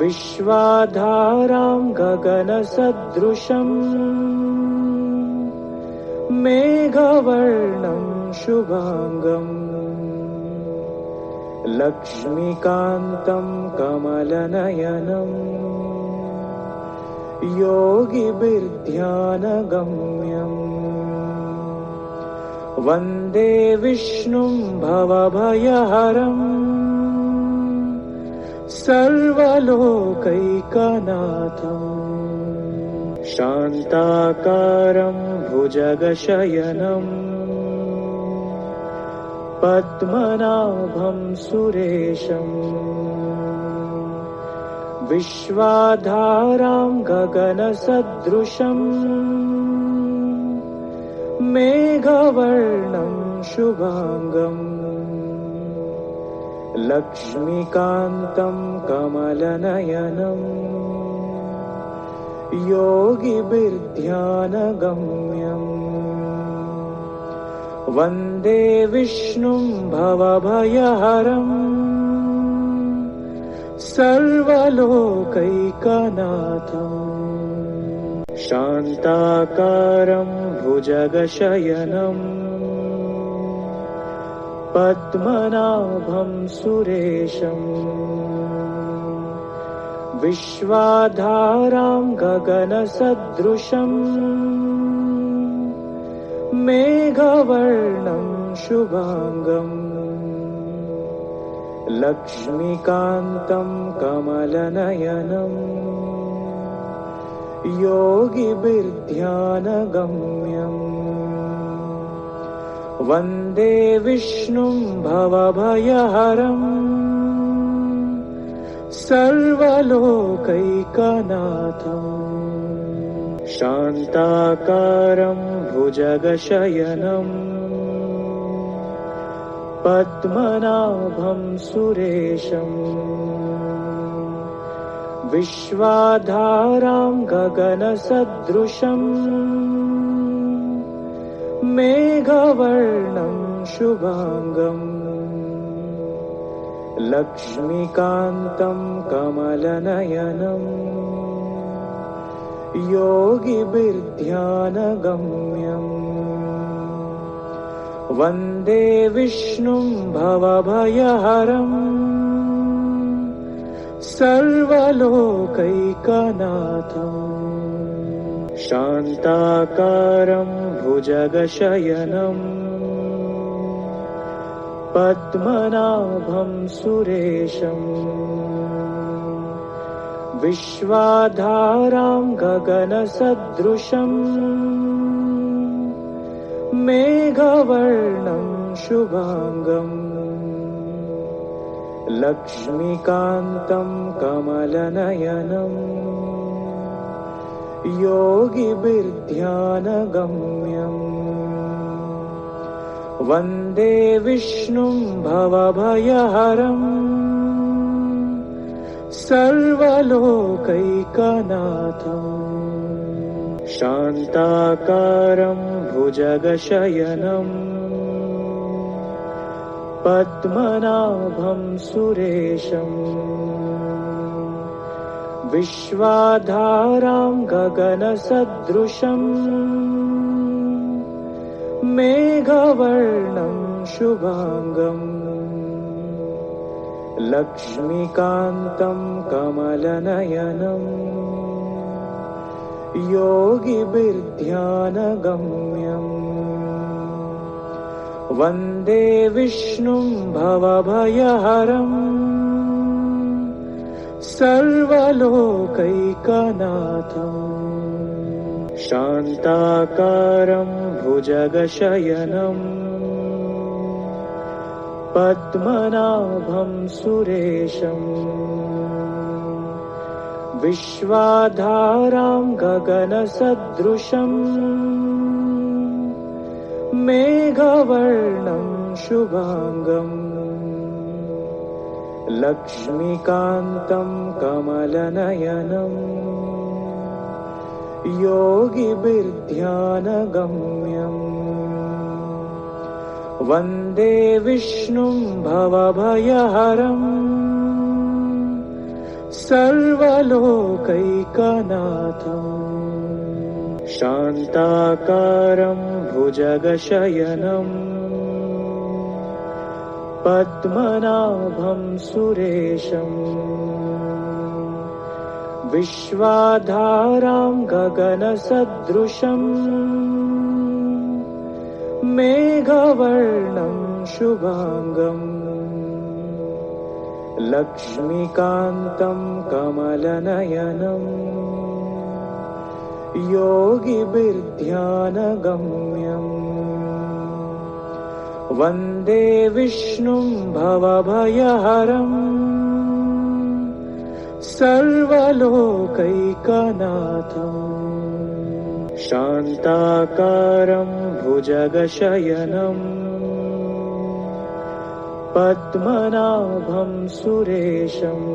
Speaker 1: विश्वाधारां गगनसदृशम् मेघवर्णं शुभांगम् लक्ष्मीकान्तं कमलनयनम् योगिभिर्ध्यानगम्यम् वन्दे विष्णुं भवभयहरम् सर्वलोकैकनाथम् शान्ताकारं भुजगशयनं पद्मनाभं सुरेशम् विश्वाधारां गगनसदृशम् मेघवर्णं शुभांगम् लक्ष्मीकान्तं कमलनयनम् योगिभिर्ध्यानगम्यम् वन्दे विष्णुं भवभयहरम् सर्वलोकैकनाथम् शान्ताकारं भुजगशयनं पद्मनाभं सुरेशम् विश्वाधारां गगनसदृशम् मेघवर्णं शुभांगम् लक्ष्मीकान्तं कमलनयनम् योगिभिर्ध्यानगम्यम् वन्दे विष्णुं भवभयहरम् सर्वलोकैकनाथम् शान्ताकारं भुजगशयनं पद्मनाभं सुरेशम् विश्वाधारां गगनसदृशम् मेघवर्णं शुभांगम् लक्ष्मीकान्तं कमलनयनं योगिभिर्ध्यानगम्यम् वन्दे विष्णुं भवभयहरम् सर्वलोकैकनाथम् शान्ताकारं भुजगशयनं पद्मनाभं सुरेशम् विश्वाधारां गगनसदृशम् मेघवर्णं शुभांगम् लक्ष्मीकान्तं कमलनयनं योगिभिर्ध्यानगम्यम् वन्दे विष्णुं भवभयहरम् सर्वलोकैकनाथम् शान्ताकारं भुजगशयनं पद्मनाभं सुरेशम् विश्वाधारां गगनसदृशम् मेघवर्णं शुभांगम् लक्ष्मीकान्तं कमलनयनं योगिभिर्ध्यानगम्यम् वन्दे विष्णुं भवभयहरम् सर्वलोकैकनाथम् शान्ताकारं भुजगशयनं पद्मनाभं सुरेशम् विश्वाधारां गगनसदृशम् मेघवर्णं शुभांगम् लक्ष्मीकान्तं कमलनयनं योगिभिर्ध्यानगम्यम् वन्दे विष्णुं भवभयहरम् सर्वलोकैकनाथम् शान्ताकारं भुजगशयनं पद्मनाभं सुरेशम् विश्वाधारां गगनसदृशम् मेघवर्णं शुभांगम् लक्ष्मीकान्तं कमलनयनं योगिभिर्ध्यानगम्यम् वन्दे विष्णुं भवभयहरम् सर्वलोकैकनाथम् शान्ताकारं भुजगशयनं पद्मनाभं सुरेशम्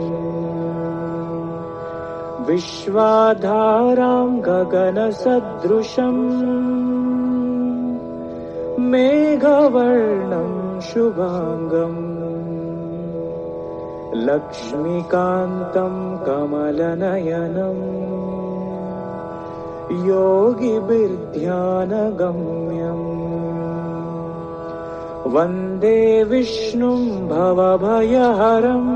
Speaker 1: विश्वाधारां गगनसदृशम् मेघवर्णं शुभांगम् लक्ष्मीकान्तं कमलनयनं योगिभिर्ध्यानगम्यम् वन्दे विष्णुं भवभयहरम्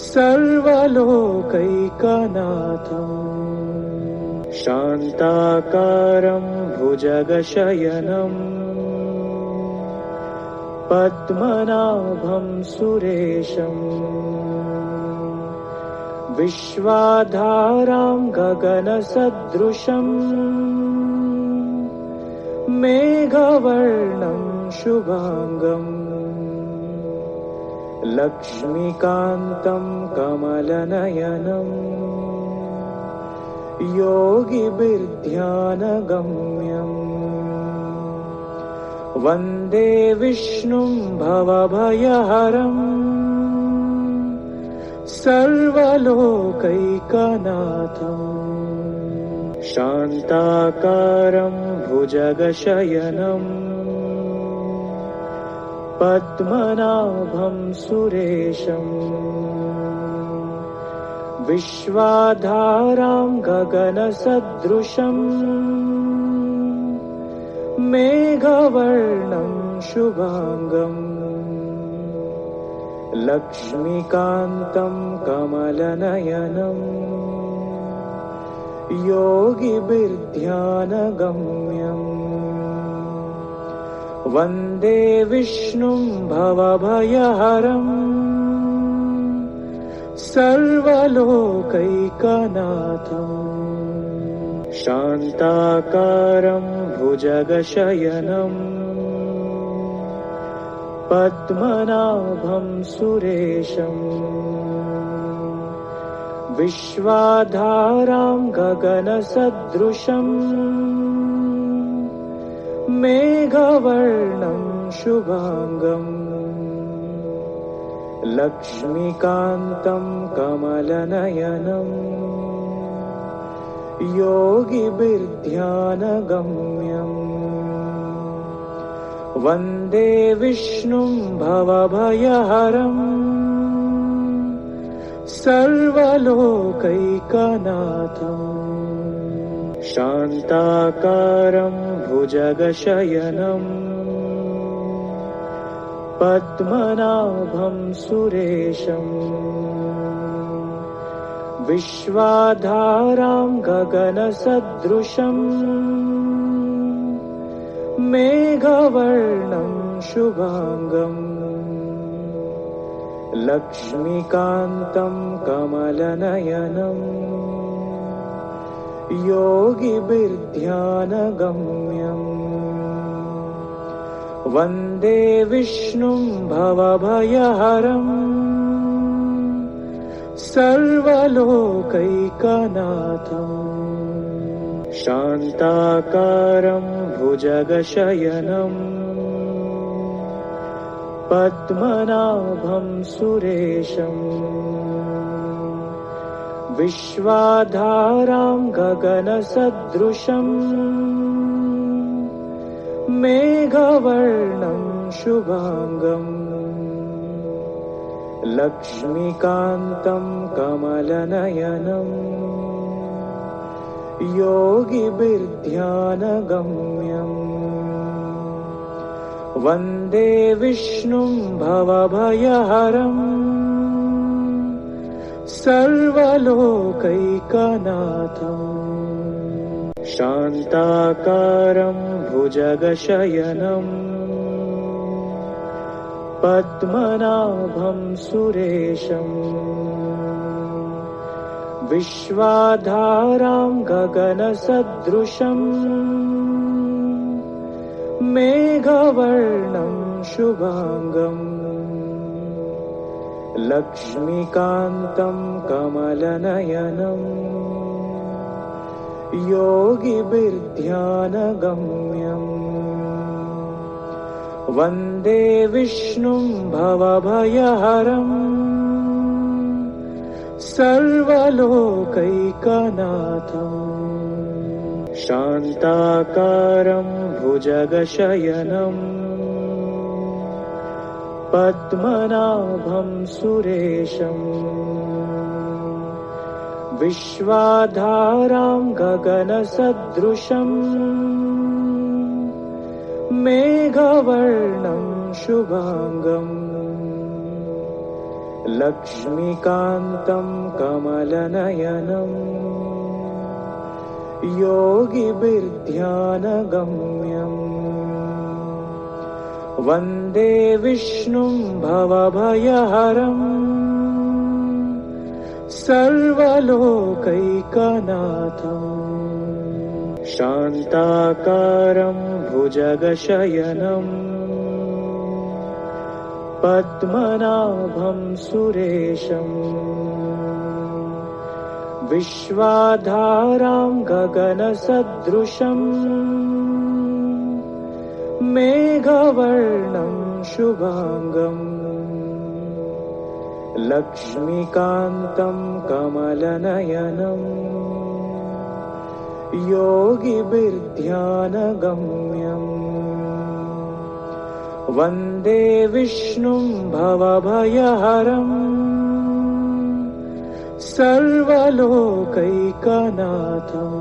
Speaker 1: सर्वलोकैकनाथम् शान्ताकारं भुजगशयनं पद्मनाभं सुरेशम् विश्वाधारां गगनसदृशम् मेघवर्णं शुभांगम् लक्ष्मीकान्तं कमलनयनं योगिभिर्ध्यानगम्यम् वन्दे विष्णुं भवभयहरम् सर्वलोकैकनाथम् शान्ताकारं भुजगशयनम् पद्मनाभं सुरेशम् विश्वाधारां गगनसदृशम् मेघवर्णं शुभांगम् लक्ष्मीकान्तं कमलनयनं योगिभिर्ध्यानगम्यम् वन्दे विष्णुं भवभयहरम् सर्वलोकैकनाथम् शान्ताकारं भुजगशयनम् पद्मनाभं सुरेशम् विश्वाधारां गगनसदृशम् मेघवर्णं शुभांगम् लक्ष्मीकान्तं कमलनयनं योगिभिर्ध्यानगम्यम् वन्दे विष्णुं भवभयहरम् सर्वलोकैकनाथम् शान्ताकारं भुजगशयनम् पद्मनाभं सुरेशम् विश्वाधारां गगनसदृशम् मेघवर्णं शुभांगम् लक्ष्मीकान्तं कमलनयनं योगिभिर्ध्यानगम्यम् वन्दे विष्णुं भवभयहरम् सर्वलोकैकनाथम् शान्ताकारं भुजगशयनम् पद्मनाभं सुरेशम् विश्वाधारां गगनसदृशम् मेघवर्णं शुभांगम् लक्ष्मीकान्तं कमलनयनं योगिभिर्ध्यानगम्यम् वन्दे विष्णुं भवभयहरम् सर्वलोकैकनाथम् शान्ताकारं भुजगशयनम् पद्मनाभं सुरेशम् विश्वाधारां गगनसदृशम् मेघवर्णं शुभांगम् लक्ष्मीकान्तं कमलनयनं योगिभिर्ध्यानगम्यम् वन्दे विष्णुं भवभयहरम् सर्वलोकैकनाथम् शान्ताकारं भुजगशयनम् पद्मनाभं सुरेशम् विश्वाधारां गगनसदृशम् मेघवर्णं शुभांगम् लक्ष्मीकान्तं कमलनयनं योगिभिर्ध्यानगम्यम् वन्दे विष्णुं भवभयहरम् सर्वलोकैकनाथम् शान्ताकारं भुजगशयनम् पद्मनाभं सुरेशम् विश्वाधारां गगनसदृशम् मेघवर्णं शुभांगम् लक्ष्मीकान्तं कमलनयनम् योगिभिर्ध्यानगम्यम् वन्दे विष्णुं भवभयहरम् सर्वलोकैकनाथम्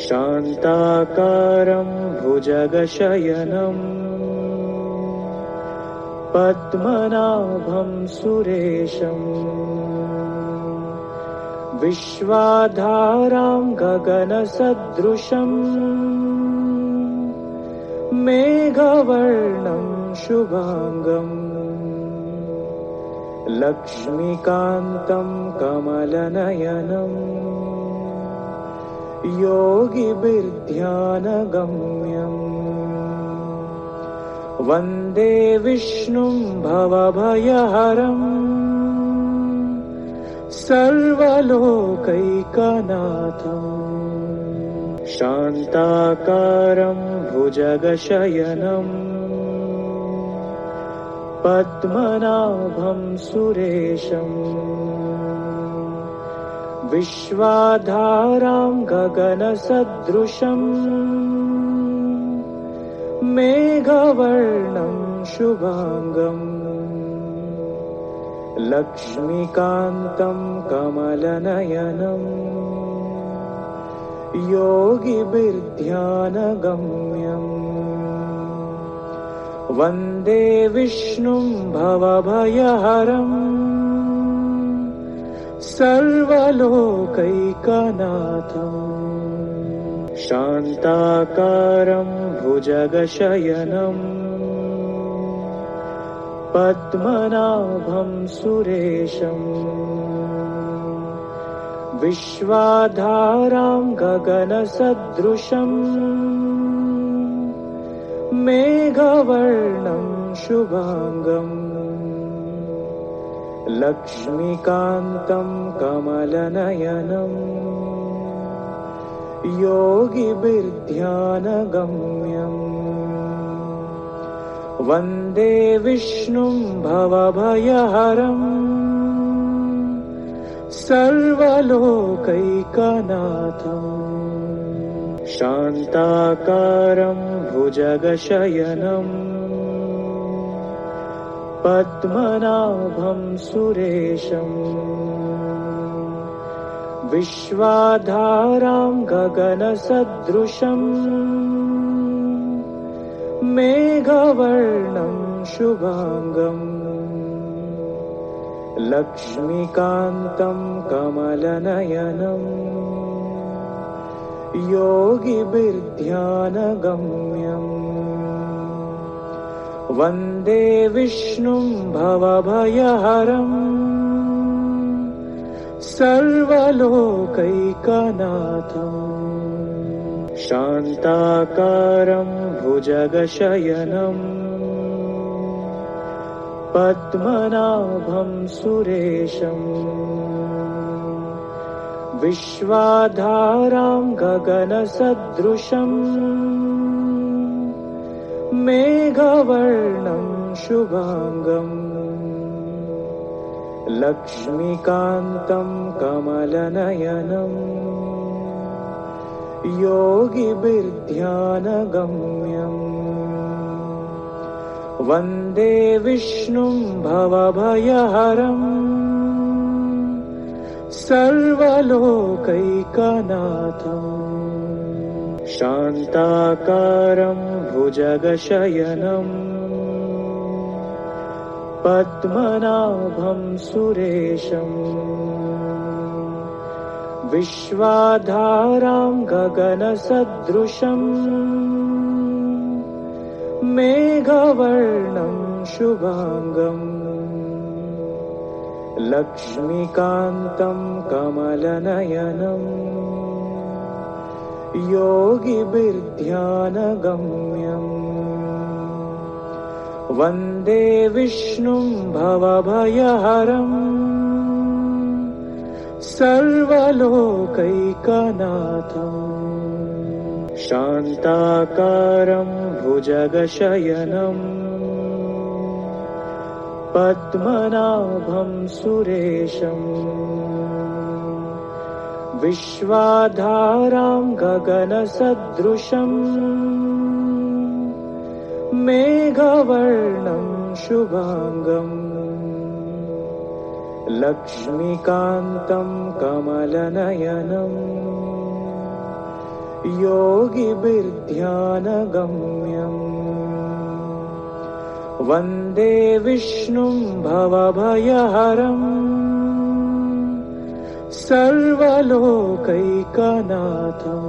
Speaker 1: शान्ताकारं भुजगशयनम् पद्मनाभं सुरेशम् विश्वाधारां गगनसदृशम् मेघवर्णं शुभांगम् लक्ष्मीकान्तं कमलनयनम् योगिभिर्ध्यानगम्यम् वन्दे विष्णुं भवभयहरम् सर्वलोकैकनाथम् शान्ताकारं भुजगशयनम् पद्मनाभं सुरेशम् विश्वाधारां गगनसदृशम् मेघवर्णं शुभांगम् लक्ष्मीकान्तं कमलनयनम् योगिभिर्ध्यानगम्यम् वन्दे विष्णुं भवभयहरम् सर्वलोकैकनाथम् शान्ताकारं भुजगशयनम् पद्मनाभं सुरेशम् विश्वाधारां गगनसदृशम् मेघवर्णं शुभांगम् लक्ष्मीकान्तं कमलनयनम् योगिभिर्ध्यानगम्यम् वन्दे विष्णुं भवभयहरम् सर्वलोकैकनाथम् शान्ताकारं भुजगशयनम् पद्मनाभं सुरेशम् विश्वाधारां गगनसदृशम् मेघवर्णं शुभांगम् लक्ष्मीकान्तं कमलनयनम् योगिभिर्ध्यानगम्यम् वन्दे विष्णुं भवभयहरम् सर्वलोकैकनाथम् शान्ताकारं भुजगशयनम् पद्मनाभं सुरेशम् विश्वाधारां गगनसदृशम् मेघवर्णं शुभांगम् लक्ष्मीकान्तं कमलनयनम् योगिभिर्ध्यानगम्यम् वन्दे विष्णुं भवभयहरम् सर्वलोकैकनाथम् शान्ताकारं भुजगशयनम् पद्मनाभं सुरेशम् विश्वाधारां गगनसदृशम् मेघवर्णं शुभांगम् लक्ष्मीकान्तं कमलनयनम् योगिभिर्ध्यानगम्यम् वन्दे विष्णुं भवभयहरम् सर्वलोकैकनाथम् शान्ताकारं भुजगशयनम् पद्मनाभं सुरेशम् विश्वाधारां गगनसदृशम् मेघवर्णं शुभांगम् लक्ष्मीकान्तं कमलनयनम् योगिभिर्ध्यानगम्यम् वन्दे विष्णुं भवभयहरम् सर्वलोकैकनाथम्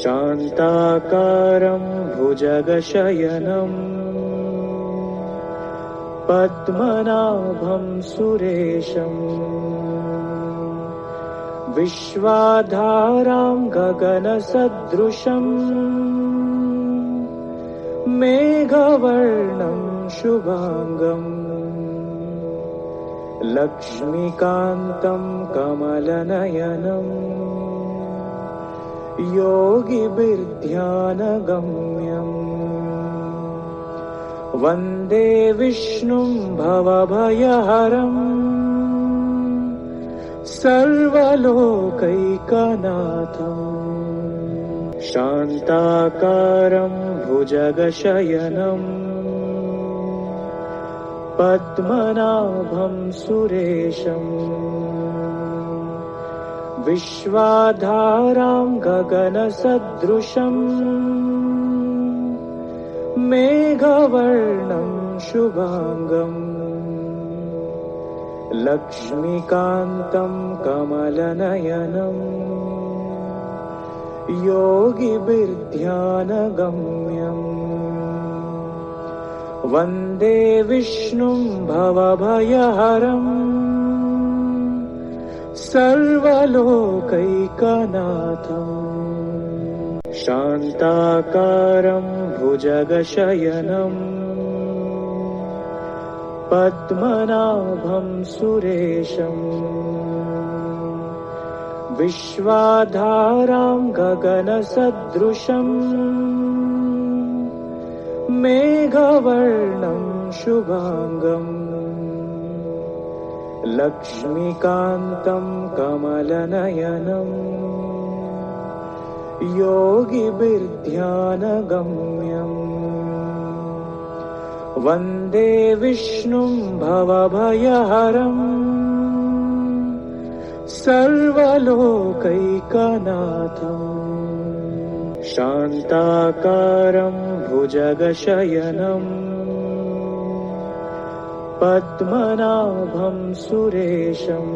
Speaker 1: शान्ताकारं भुजगशयनम् पद्मनाभं सुरेशम् विश्वाधारां गगनसदृशम् मेघवर्णं शुभांगम् लक्ष्मीकान्तं कमलनयनम् योगिभिर्ध्यानगम्यम् वन्दे विष्णुं भवभयहरम् सर्वलोकैकनाथम् शान्ताकारं भुजगशयनम् पद्मनाभं सुरेशम् विश्वाधारां गगनसदृशम् मेघवर्णं शुभांगम् लक्ष्मीकान्तं कमलनयनम् योगिभिर्ध्यानगम्यम् वन्दे विष्णुं भवभयहरम् सर्वलोकैकनाथम् शान्ताकारं भुजगशयनम् पद्मनाभं सुरेशम् विश्वाधारां गगनसदृशम् मेघवर्णं शुभांगम् लक्ष्मीकान्तं कमलनयनम् योगिभिर्ध्यानगम्यम् वन्दे विष्णुं भवभयहरम् सर्वलोकैकनाथम् शान्ताकारं भुजगशयनम् पद्मनाभं सुरेशम्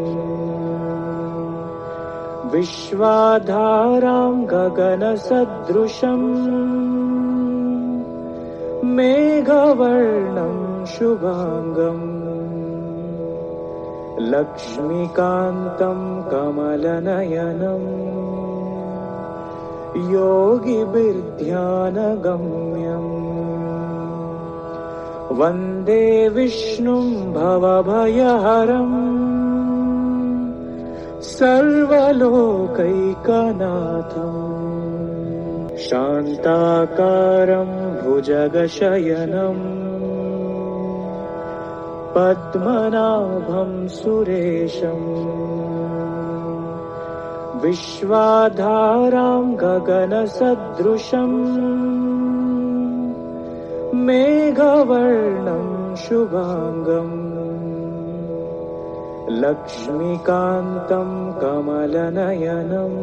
Speaker 1: विश्वाधारां गगनसदृशम् मेघवर्णं शुभांगम् लक्ष्मीकान्तं कमलनयनम् योगिभिर्ध्यानगम्यम् वन्दे विष्णुं भवभयहरम् सर्वलोकैकनाथम् शान्ताकारं भुजगशयनम् पद्मनाभं सुरेशम् विश्वाधारां गगनसदृशम् मेघवर्णं शुभांगम् लक्ष्मीकान्तं कमलनयनम्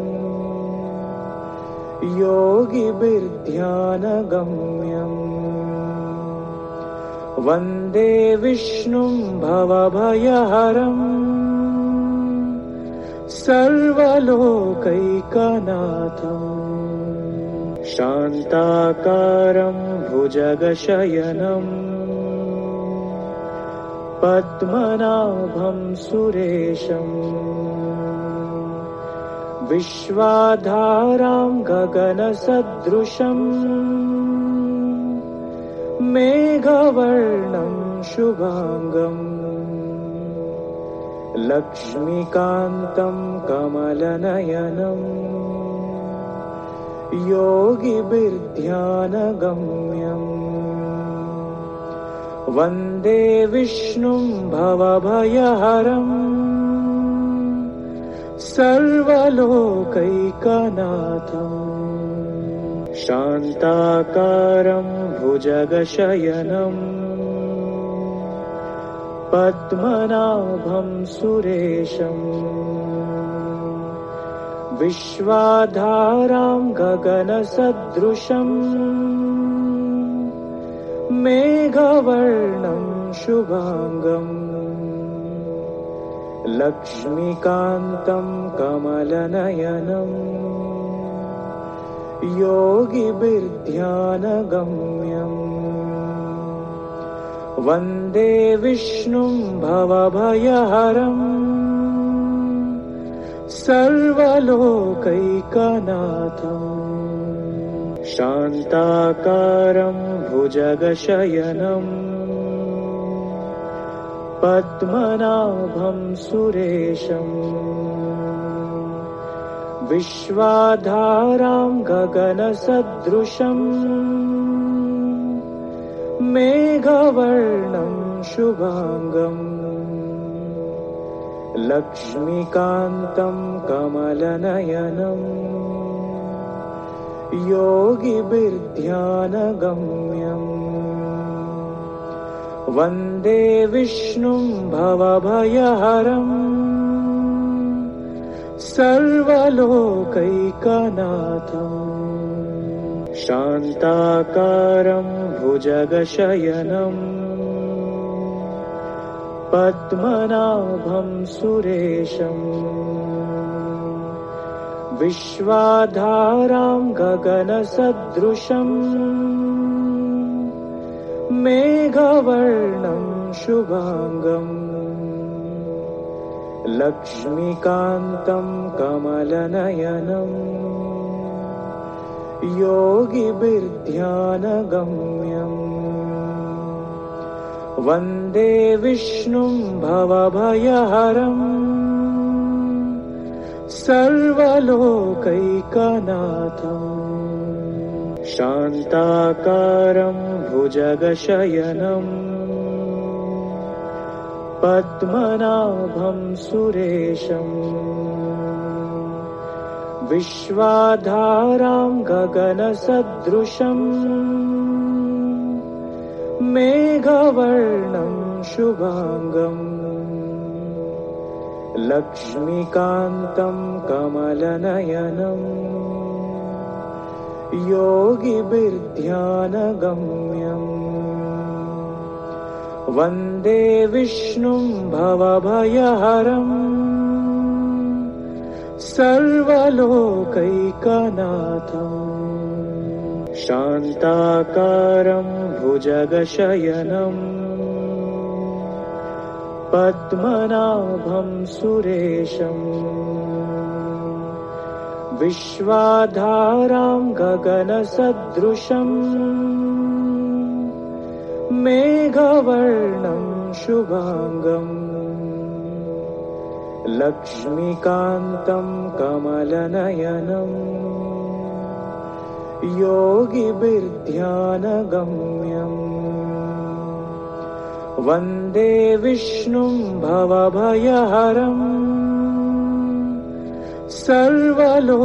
Speaker 1: योगिभिर्ध्यानगम्यम् वन्दे विष्णुं भवभयहरम् सर्वलोकैकनाथम् शान्ताकारं भुजगशयनम् पद्मनाभं सुरेशम् विश्वाधारां गगनसदृशम् मेघवर्णं शुभांगं लक्ष्मीकान्तं कमलनयनं योगिभिर्ध्यानगम्यम् वन्दे विष्णुं भवभयहरम् सर्वलोकैकनाथम् शान्ताकारं भुजगशयनं पद्मनाभं सुरेशं विश्वाधारां गगनसदृशं मेघवर्णं शुभांगं लक्ष्मीकान्तं कमलनयनं योगिभिर्ध्यानगम्यम् वन्दे विष्णुं भवभयहरम् सर्वलोकैकनाथम् शान्ताकारं भुजगशयनं पद्मनाभं सुरेशं विश्वाधारां गगनसदृशं मेघवर्णं शुभांगं लक्ष्मीकान्तं कमलनयनं योगिभिर्ध्यानगम्यम् वन्दे विष्णुं भवभयहरम् सर्वलोकैकनाथम् शान्ताकारं भुजगशयनं पद्मनाभं सुरेशं विश्वाधारां गगनसदृशं मेघवर्णं शुभांगं लक्ष्मीकान्तं कमलनयनं योगिभिर्ध्यानगम्यम् वन्दे विष्णुं भवभयहरम् सर्वलोकैकनाथम् शान्ताकारं भुजगशयनं पद्मनाभं सुरेशं विश्वाधारां गगनसदृशं मेघवर्णं शुभांगं लक्ष्मीकान्तं कमलनयनं योगिभिर्ध्यानगम्यम् वन्दे विष्णुं भवभयहरम् सर्वलोकैकनाथम् शान्ताकारं भुजगशयनं पद्मनाभं सुरेशं विश्वाधारां गगनसदृशं मेघवर्णं शुभांगं लक्ष्मीकान्तं कमलनयनं योगिभिर्ध्यानगम्यम् वन्दे विष्णुं भवभयहरम् सर्वलोकैकनाथम्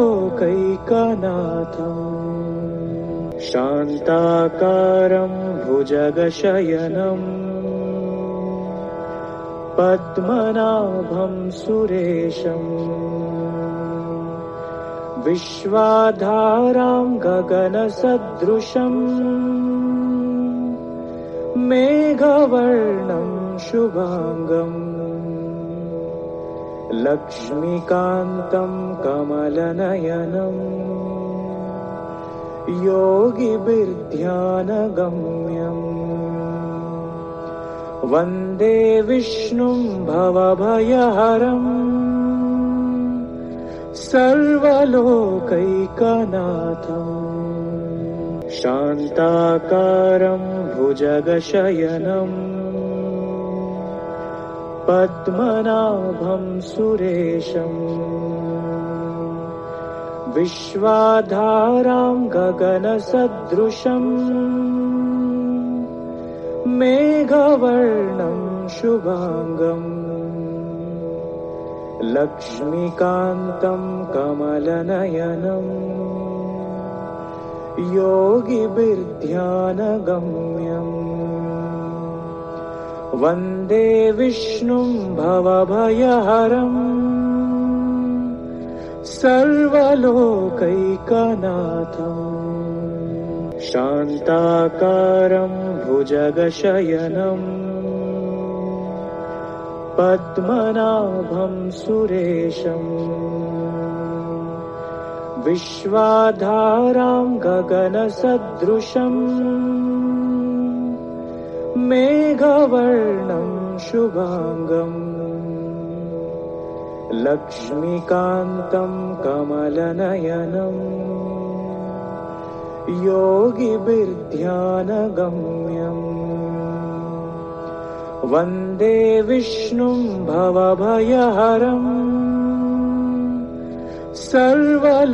Speaker 1: शान्ताकारं भुजगशयनं पद्मनाभं सुरेशं विश्वाधारां गगनसदृशं मेघवर्णं शुभांगं लक्ष्मीकान्तं कमलनयनं योगिभिर्ध्यानगम्यम् वन्दे विष्णुं भवभयहरम् सर्वलोकैकनाथम् शान्ताकारं भुजगशयनम् पद्मनाभं सुरेशम् विश्वाधारां गगनसदृशम् मेघवर्णं शुभांगम् लक्ष्मीकान्तं कमलनयनम् योगिभिर्ध्यानगम्यम् वन्दे विष्णुं भवभयहरम् सर्वलोकैकनाथम् शान्ताकारं भुजगशयनम् पद्मनाभं सुरेशम् विश्वाधारां गगनसदृशम् मेघवर्णं शुभांगम् लक्ष्मीकान्तं कमलनयनम् योगिभिर्ध्यानगम्यम् वन्दे विष्णुं भवभयहरम् सर्वलोकैकनाथम्